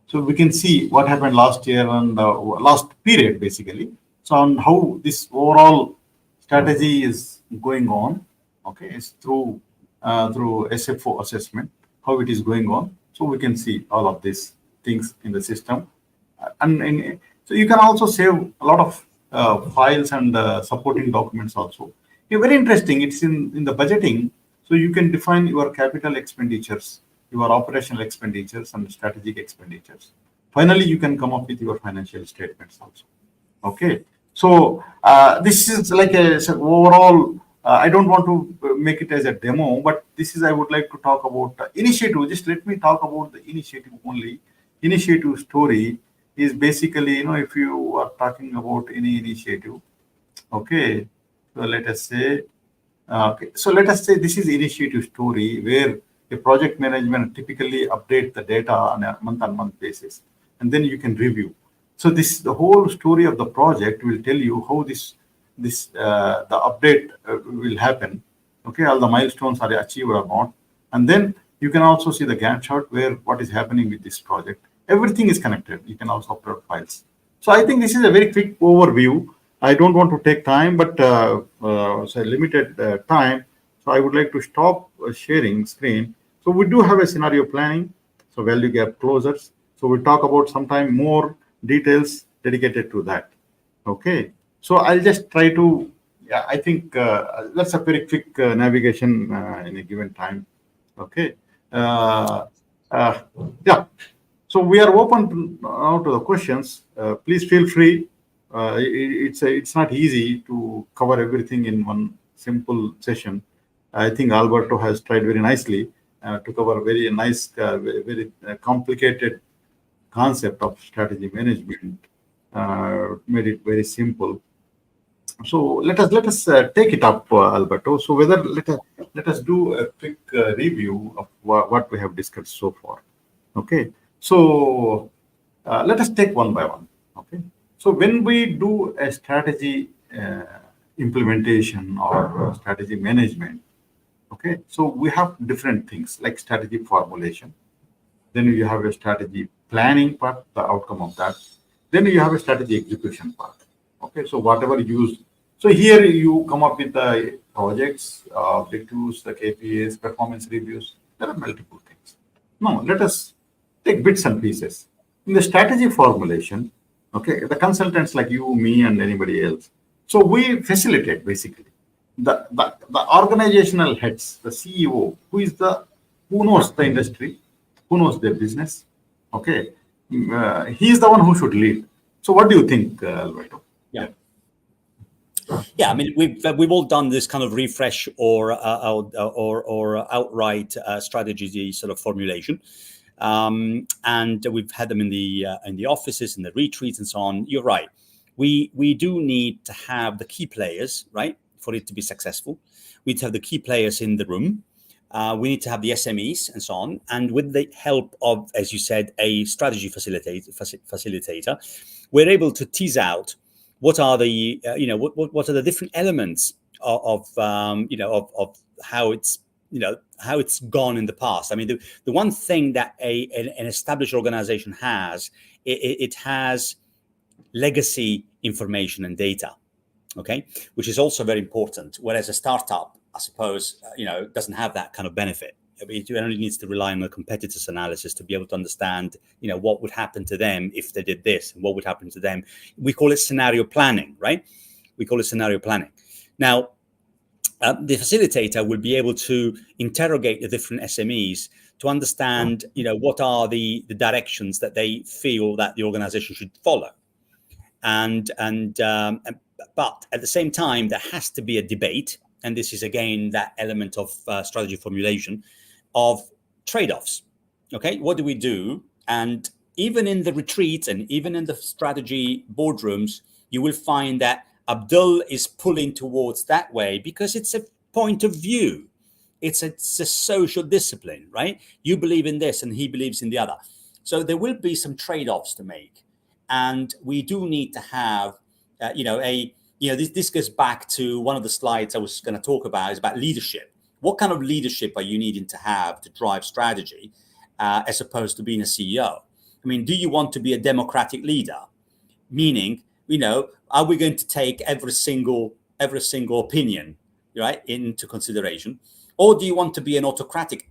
So we can see what happened last year and last period basically. So on how this overall strategy is going on. Okay, it's through SFO assessment, how it is going on. So we can see all of these things in the system. And so you can also save a lot of files and supporting documents also. Very interesting. It's in the budgeting. So you can define your capital expenditures, your operational expenditures and strategic expenditures. Finally, you can come up with your financial statements also. Okay. So this is like so overall, I don't want to make it as a demo, but this is, I would like to talk about initiative. Just let me talk about the initiative only. Initiative story is basically, if you are talking about any initiative, okay, so let us say, this is initiative story where a project management typically update the data on a month-on-month basis, and then you can review. So the whole story of the project will tell you how the update will happen. Okay, all the milestones are achieved or not, and then you can also see the Gantt chart where what is happening with this project. Everything is connected. You can also upload files. So I think this is a very quick overview. I don't want to take time, but so limited time. So I would like to stop sharing screen. So we do have a scenario planning. So value gap closures. So we'll talk about sometime more details dedicated to that. Okay. So I'll just try to, yeah, I think that's a very quick navigation in a given time. Okay. Yeah. So we are open now to the questions. Please feel free. It's not easy to cover everything in one simple session. I think Alberto has tried very nicely to cover very nice, very complicated concept of strategy management. Made it very simple. So let us take it up, Alberto. So let us do a quick review of what we have discussed so far. Okay. So let us take one by one. Okay. So when we do a strategy implementation or strategy management, okay, so we have different things like strategy formulation. Then you have a strategy planning part, the outcome of that. Then you have a strategy execution part. Okay, so whatever you use. So here you come up with the projects, objectives, the KPIs, performance reviews. There are multiple things. Now let us take bits and pieces. In the strategy formulation, okay, the consultants like you, me, and anybody else. So we facilitate basically the organizational heads, the CEO, who knows the industry, who knows their business. Okay, he is the one who should lead. So what do you think, Alberto? Yeah, I mean, we've all done this kind of refresh or outright strategy sort of formulation, and we've had them in the offices, in the retreats, and so on. You're right. We do need to have the key players, right, for it to be successful. We need to have the key players in the room. We need to have the SMEs and so on. And with the help of, as you said, a strategy facilitator, we're able to tease out what are the what are the different elements of how it's gone in the past. I mean, the one thing that an established organization has, it has legacy information and data, okay, which is also very important. Whereas a startup, I suppose, doesn't have that kind of benefit. It only needs to rely on a competitors analysis to be able to understand, what would happen to them if they did this, and what would happen to them. We call it scenario planning, right? We call it scenario planning. Now, the facilitator will be able to interrogate the different SMEs to understand, what are the directions that they feel that the organization should follow. But at the same time, there has to be a debate. And this is, again, that element of strategy formulation of trade-offs. Okay, what do we do? And even in the retreats and even in the strategy boardrooms, you will find that Abdul is pulling towards that way because it's a point of view. It's a social discipline, right? You believe in this and he believes in the other. So there will be some trade-offs to make. And we do need to have, this goes back to one of the slides I was going to talk about, is about leadership. What kind of leadership are you needing to have to drive strategy as opposed to being a CEO? I mean, do you want to be a democratic leader? Meaning, are we going to take every single opinion, right, into consideration? Or do you want to be an autocratic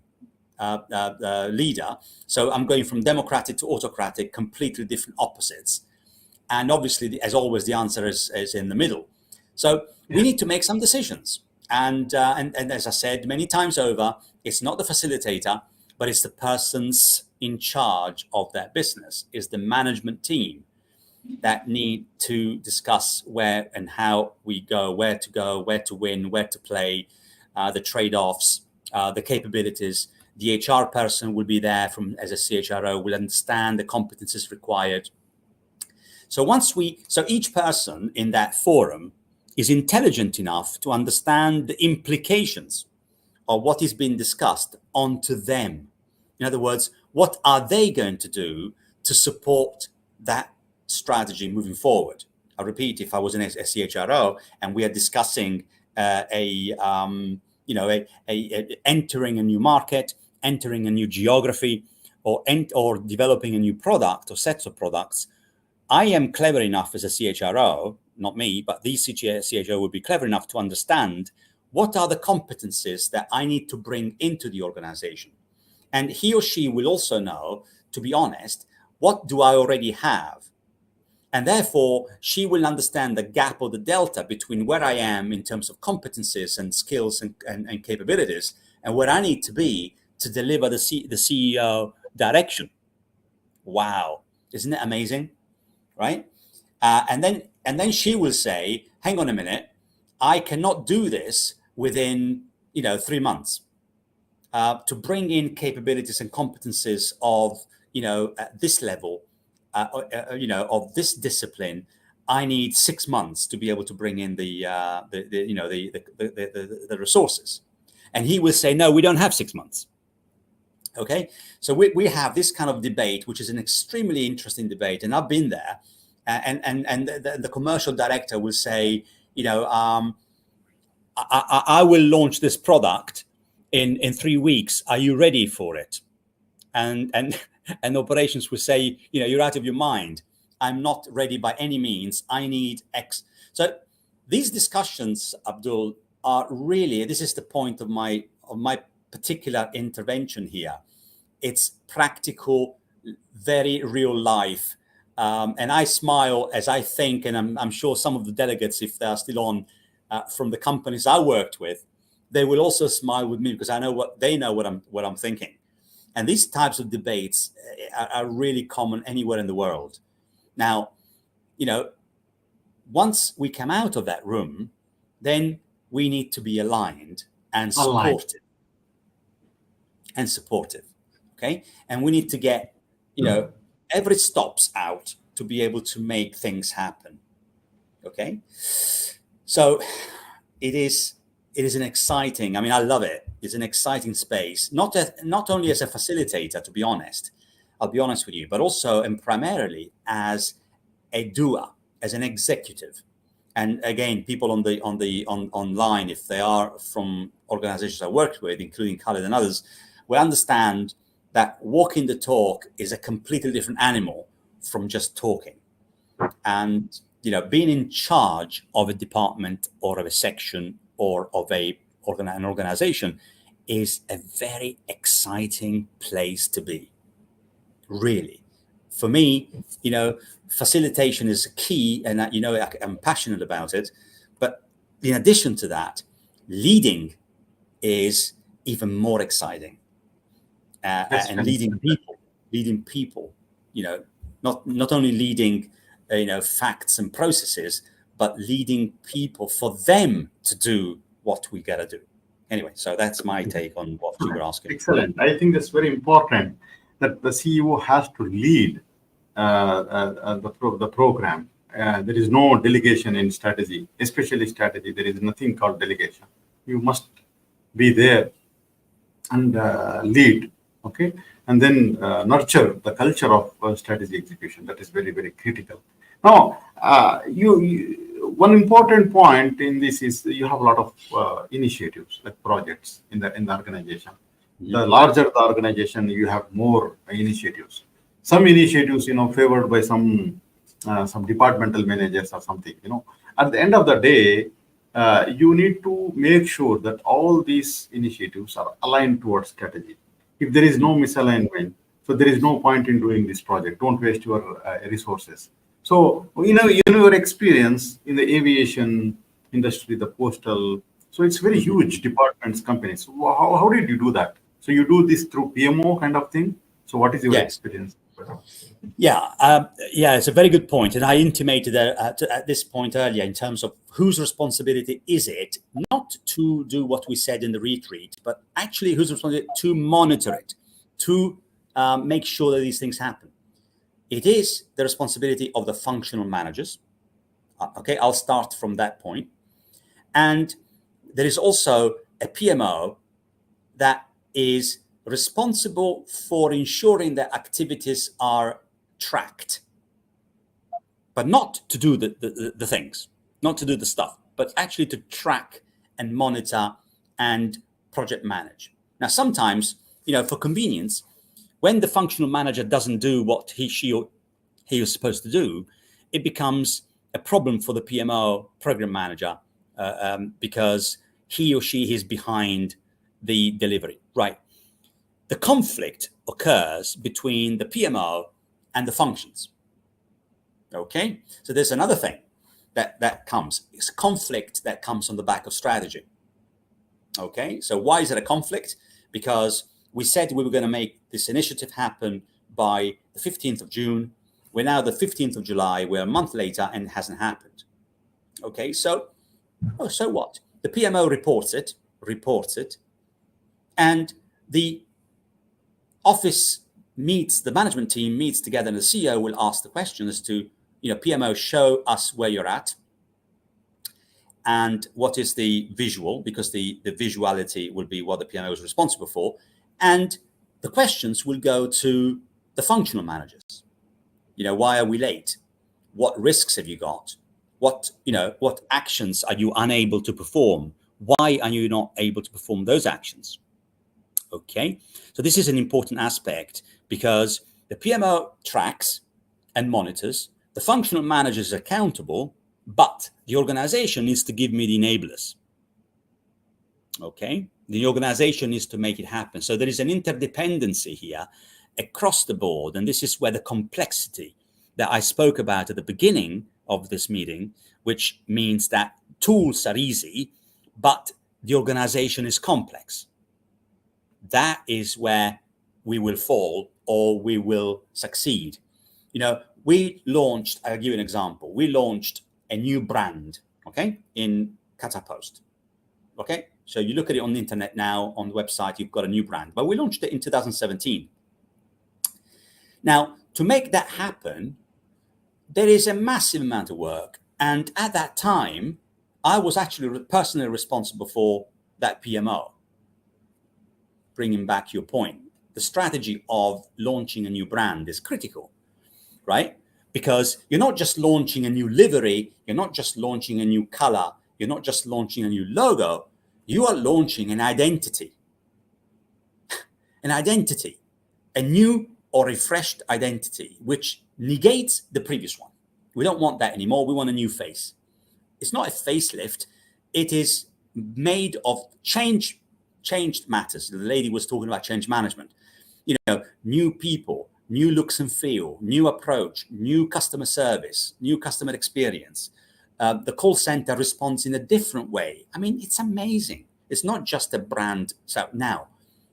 leader? So I'm going from democratic to autocratic, completely different opposites. And obviously, as always, the answer is in the middle. So we need to make some decisions. And as I said many times over, it's not the facilitator, but it's the persons in charge of that business, is the management team that need to discuss where and how we go, where to win, where to play, the trade-offs, the capabilities. The HR person will be there as a CHRO, will understand the competencies required. So each person in that forum is intelligent enough to understand the implications of what is being discussed onto them. In other words, what are they going to do to support that strategy moving forward? I repeat, if I was in a CHRO and we are discussing entering a new market, entering a new geography, or developing a new product or sets of products, I am clever enough as a CHRO, not me, but the CHRO would be clever enough to understand what are the competencies that I need to bring into the organization. And he or she will also know, to be honest, what do I already have? And therefore, she will understand the gap or the delta between where I am in terms of competencies and skills and capabilities and where I need to be to deliver the CEO direction. Wow. Isn't it amazing? Right? And then she will say, hang on a minute, I cannot do this within 3 months. To bring in capabilities and competencies of at this level, of this discipline, I need 6 months to be able to bring in the resources. And he will say, no, we don't have 6 months. Okay, so we have this kind of debate, which is an extremely interesting debate, and I've been there. And the commercial director will say, I will launch this product in 3 weeks. Are you ready for it? And operations will say, you're out of your mind. I'm not ready by any means. I need X. So these discussions, Abdul, are really, this is the point of my particular intervention here. It's practical, very real life. And I smile as I think, and I'm sure some of the delegates, if they're still on, from the companies I worked with, they will also smile with me because I know what I'm thinking. And these types of debates are really common anywhere in the world. Now, once we come out of that room, then we need to be aligned and supportive. Okay, and we need to get every stops out to be able to make things happen. Okay, so it is an exciting, I love it. It's an exciting space, not only as a facilitator, to be honest, I'll be honest with you, but also and primarily as a doer, as an executive. And again, people online, if they are from organizations I worked with, including Khaled and others, will understand that walking the talk is a completely different animal from just talking. And being in charge of a department or of a section or of an organization is a very exciting place to be. Really, for me, facilitation is key, and I'm passionate about it. But in addition to that, leading is even more exciting, and leading people, not only leading, facts and processes, but leading people for them to do what we gotta do. Anyway, so that's my take on what you were asking. Excellent. I think that's very important that the CEO has to lead the program. There is no delegation in strategy, especially strategy. There is nothing called delegation. You must be there and lead, okay, and then nurture the culture of strategy execution. That is very, very critical. Now, one important point in this is you have a lot of initiatives, like projects in the organization. The larger the organization, you have more initiatives. Some initiatives, favored by some departmental managers or something. At the end of the day, you need to make sure that all these initiatives are aligned towards strategy. If there is no misalignment, so there is no point in doing this project. Don't waste your resources. So, your experience in the aviation industry, the postal, so it's very huge departments, companies. So how did you do that? So you do this through PMO kind of thing. So what is your experience? Yeah, it's a very good point. And I intimated at this point earlier in terms of whose responsibility is it, not to do what we said in the retreat, but actually whose responsibility to monitor it, to make sure that these things happen. It is the responsibility of the functional managers. Okay, I'll start from that point. And there is also a PMO that is responsible for ensuring that activities are tracked, but not to do the things, not to do the stuff, but actually to track and monitor and project manage. Now, sometimes, for convenience, when the functional manager doesn't do what he was supposed to do, it becomes a problem for the PMO program manager because he or she is behind the delivery, right? The conflict occurs between the PMO and the functions. Okay, so there's another thing that comes. It's a conflict that comes on the back of strategy. Okay, so why is it a conflict? Because we said we were going to make this initiative happen by the 15th of June. We're now the 15th of July. We're a month later and it hasn't happened. Okay, so what? The PMO reports it, and the office meets, the management team meets together, and the CEO will ask the question as to, PMO, show us where you're at and what is the visual, because the visuality will be what the PMO is responsible for. And the questions will go to the functional managers. Why are we late? What risks have you got? What actions are you unable to perform? Why are you not able to perform those actions? Okay, so this is an important aspect because the PMO tracks and monitors, the functional manager is accountable, but the organization needs to give me the enablers. Okay, the organization needs to make it happen. So there is an interdependency here across the board, and this is where the complexity that I spoke about at the beginning of this meeting, which means that tools are easy, but the organization is complex. That is where we will fall or we will succeed. We launched, I'll give you an example. We launched a new brand, okay, in Qatar Post. Okay, so you look at it on the internet now, on the website, you've got a new brand, but we launched it in 2017. Now, to make that happen, there is a massive amount of work. And at that time, I was actually personally responsible for that PMO. Bringing back your point, the strategy of launching a new brand is critical, right? Because you're not just launching a new livery, you're not just launching a new color, you're not just launching a new logo, you are launching an identity. A new or refreshed identity, which negates the previous one. We don't want that anymore. We want a new face. It's not a facelift. It is made of change change matters. The lady was talking about change management. New people, new looks and feel, new approach, new customer service, new customer experience. The call center responds in a different way. I mean, it's amazing. It's not just a brand. So now,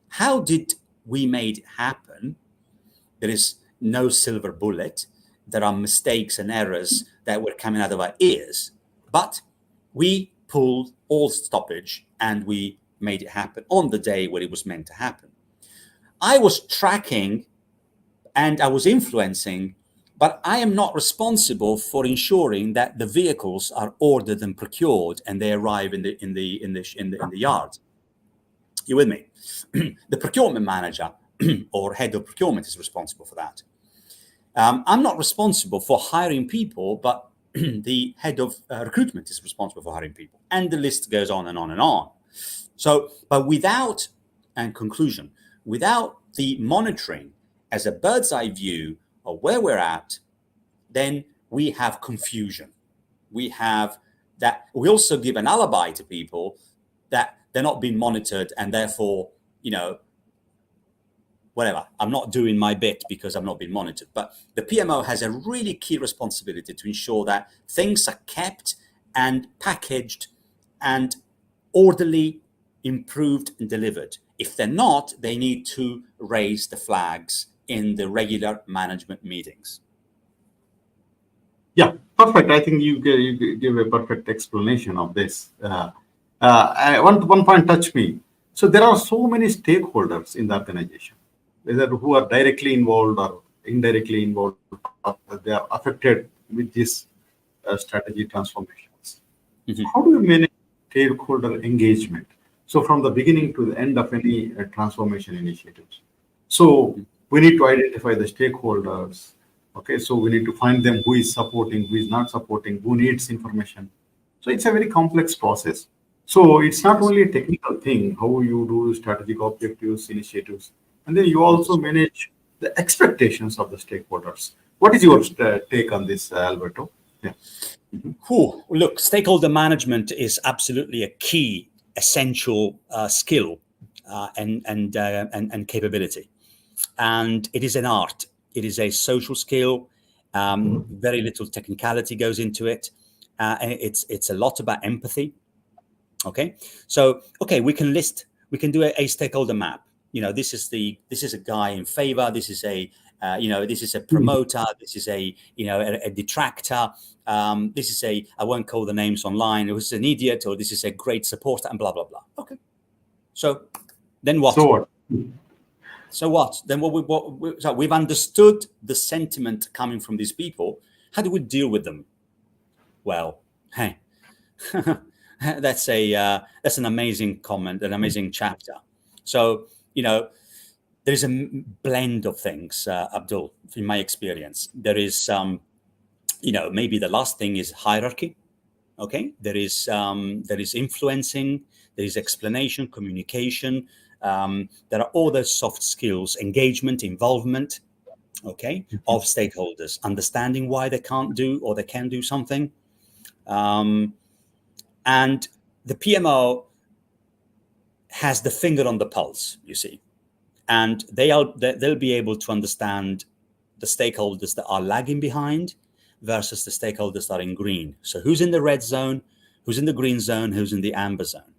how did we make it happen? There is no silver bullet. There are mistakes and errors that were coming out of our ears, but we pulled all stoppage and we made it happen on the day where it was meant to happen. I was tracking and I was influencing, but I am not responsible for ensuring that the vehicles are ordered and procured and they arrive in the yard. You with me? The procurement manager or head of procurement is responsible for that. I'm not responsible for hiring people, but the head of recruitment is responsible for hiring people, and the list goes on and on and on. So, but without the monitoring as a bird's eye view of where we're at, then we have confusion. We have that. We also give an alibi to people that they're not being monitored, and therefore, whatever, I'm not doing my bit because I'm not being monitored. But the PMO has a really key responsibility to ensure that things are kept and packaged and orderly, improved and delivered. If they're not, they need to raise the flags in the regular management meetings. Yeah, perfect. I think you give a perfect explanation of this. One point touched me. So there are so many stakeholders in the organization, whether who are directly involved or indirectly involved, they are affected with these strategy transformations. Mm-hmm. How do you manage stakeholder engagement? So from the beginning to the end of any transformation initiatives. So we need to identify the stakeholders. Okay, so we need to find them, who is supporting, who is not supporting, who needs information. So it's a very complex process. So it's not only a technical thing, how you do strategic objectives, initiatives, and then you also manage the expectations of the stakeholders. What is your take on this, Alberto? Yeah. Cool. Look, stakeholder management is absolutely a key, essential skill and capability, and it is an art. It is a social skill. Very little technicality goes into it. It's a lot about empathy. Okay, so we can do a stakeholder map. This is a guy in favor. This is a this is a promoter. This is a detractor. This is I won't call the names online. This is an idiot, or this is a great supporter, and blah blah blah. Okay, so then what? So what? Then so we've understood the sentiment coming from these people. How do we deal with them? Well, hey, that's an amazing comment, an amazing chapter. So there is a blend of things, Abdul. In my experience, there is maybe the last thing is hierarchy. Okay, there is influencing, there is explanation, communication. There are all those soft skills, engagement, involvement, of stakeholders, understanding why they can't do or they can do something. And the PMO has the finger on the pulse, you see, and they'll be able to understand the stakeholders that are lagging behind versus the stakeholders that are in green. So who's in the red zone, who's in the green zone, who's in the amber zone.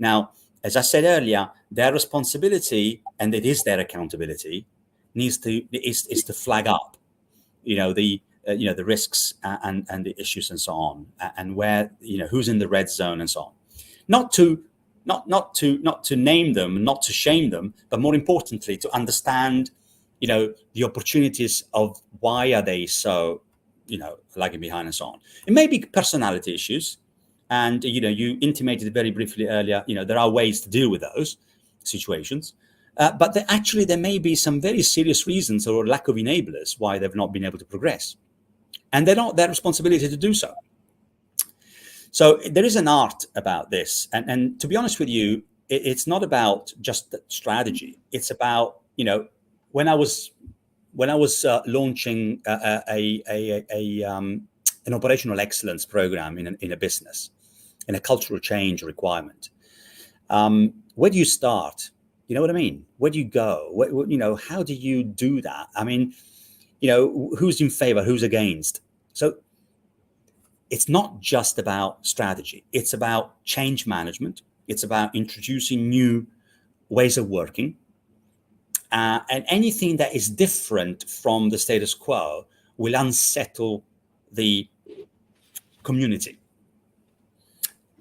Now, as I said earlier, their responsibility, and it is their accountability, is to flag up, the risks and the issues and so on, and where who's in the red zone and so on. Not to name them, not to shame them, but more importantly to understand, the opportunities of why are they so, lagging behind and so on. It may be personality issues. And, you intimated very briefly earlier, there are ways to deal with those situations. But there may be some very serious reasons or lack of enablers why they've not been able to progress. And they're not their responsibility to do so. So there is an art about this. And to be honest with you, it's not about just the strategy. It's about, when I was launching an operational excellence program in a business, in a cultural change requirement, where do you start? You know what I mean? Where do you go? How do you do that? I mean, who's in favor, who's against? So it's not just about strategy. It's about change management. It's about introducing new ways of working. And anything that is different from the status quo will unsettle the community.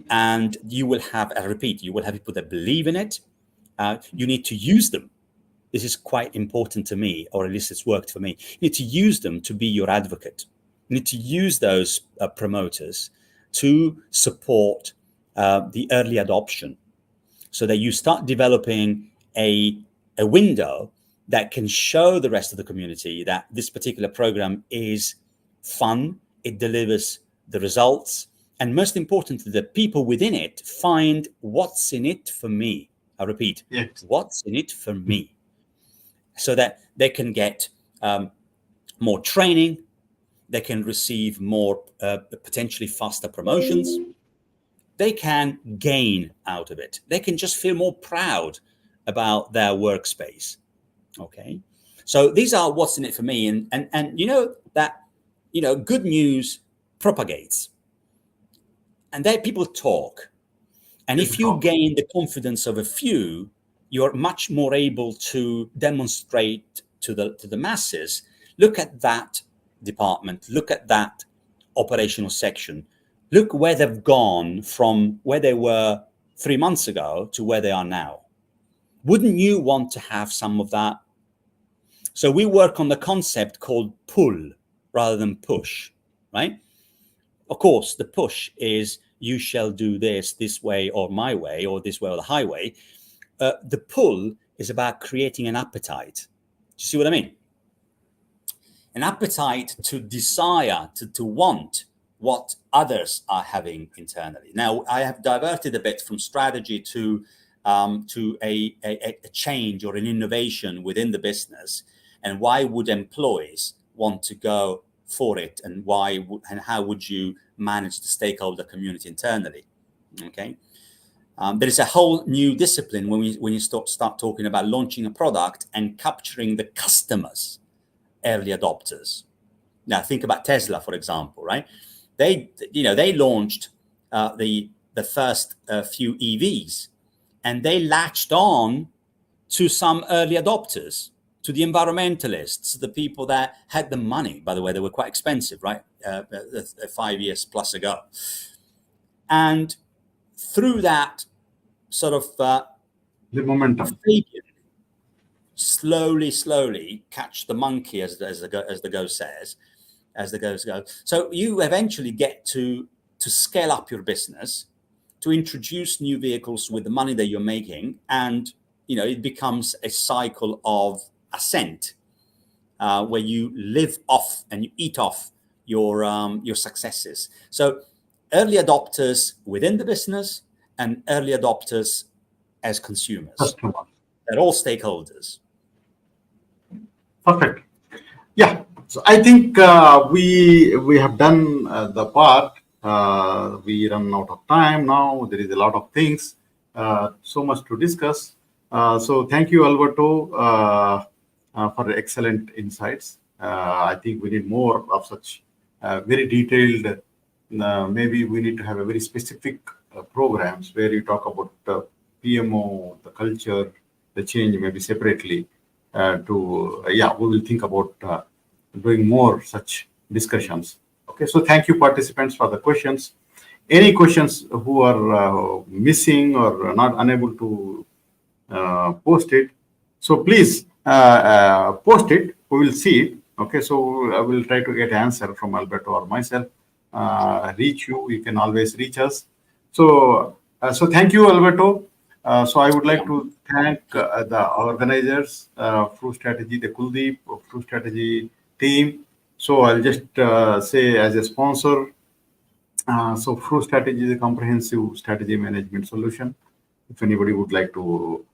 And you will have, I repeat, you will have people that believe in it. You need to use them. This is quite important to me, or at least it's worked for me. You need to use them to be your advocate. You need to use those promoters to support the early adoption, so that you start developing a window that can show the rest of the community that this particular program is fun, it delivers the results, and most importantly, the people within it find what's in it for me. I repeat, Yes. What's in it for me? So that they can get more training, they can receive more potentially faster promotions, they can gain out of it. They can just feel more proud about their workspace. Okay, so these are what's in it for me, and good news propagates, and then people talk, and if you gain the confidence of a few, you're much more able to demonstrate to the masses. Look at that department. Look at that operational section. Look where they've gone from where they were 3 months ago to where they are now. Wouldn't you want to have some of that? So we work on the concept called pull rather than push, right? Of course, the push is you shall do this way or my way, or this way or the highway. The pull is about creating an appetite. Do you see what I mean? An appetite to desire, to want what others are having internally. Now, I have diverted a bit from strategy to a change or an innovation within the business, and why would employees want to go for it, and how would you manage the stakeholder community internally? Okay. There is a whole new discipline when you start talking about launching a product and capturing the customers, early adopters. Now think about Tesla, for example, right? They launched the first few EVs, and they latched on to some early adopters, to the environmentalists, the people that had the money. By the way, they were quite expensive, right? 5 years plus ago. And through that sort of the momentum, slowly catch the monkey, as the goes go. So you eventually get to scale up your business, to introduce new vehicles with the money that you're making, and it becomes a cycle of ascent, where you live off and you eat off your successes. So early adopters within the business and early adopters as consumers. They're all stakeholders. Perfect. Yeah. So I think we have done the part. We run out of time now. There is a lot of things, so much to discuss. So thank you, Alberto, for excellent insights. I think we need more of such very detailed. Maybe we need to have a very specific programs where you talk about PMO, the culture, the change, maybe separately. We will think about doing more such discussions. Okay, so thank you, participants, for the questions. Any questions who are missing or not unable to post it, so please post it. We will see it. Okay, so I will try to get answer from Alberto or myself. Reach you. You can always reach us. So thank you, Alberto. So I would like to thank the organizers, Fruit Strategy, the Kuldeep Fruit Strategy team. So I'll just say as a sponsor. So Fruit Strategy is a comprehensive strategy management solution. If anybody would like to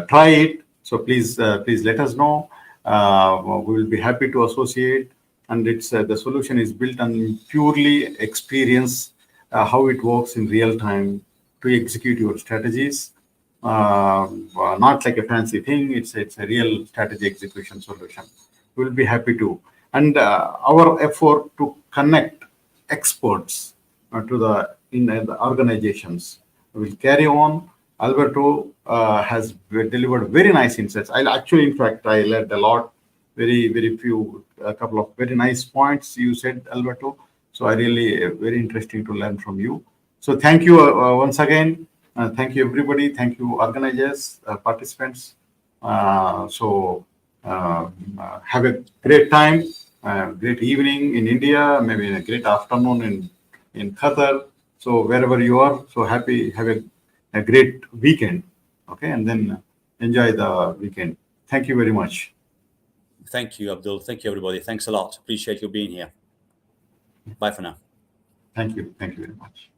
try it, so please let us know. We will be happy to associate. And it's the solution is built on purely experience, how it works in real time to execute your strategies. not like a fancy thing. It's a real strategy execution solution. We'll be happy to. And our effort to connect experts to the organizations will carry on. Alberto has delivered very nice insights. In fact, I learned a lot. A couple of very nice points you said, Alberto. So I really very interesting to learn from you. So thank you once again. Thank you, everybody. Thank you, organizers, participants. Have a great time, great evening in India, maybe a great afternoon in Qatar. So wherever you are, so happy, have a great weekend. Okay, and then enjoy the weekend. Thank you very much. Thank you, Abdul. Thank you, everybody. Thanks a lot. Appreciate you being here. Bye for now. Thank you. Thank you very much.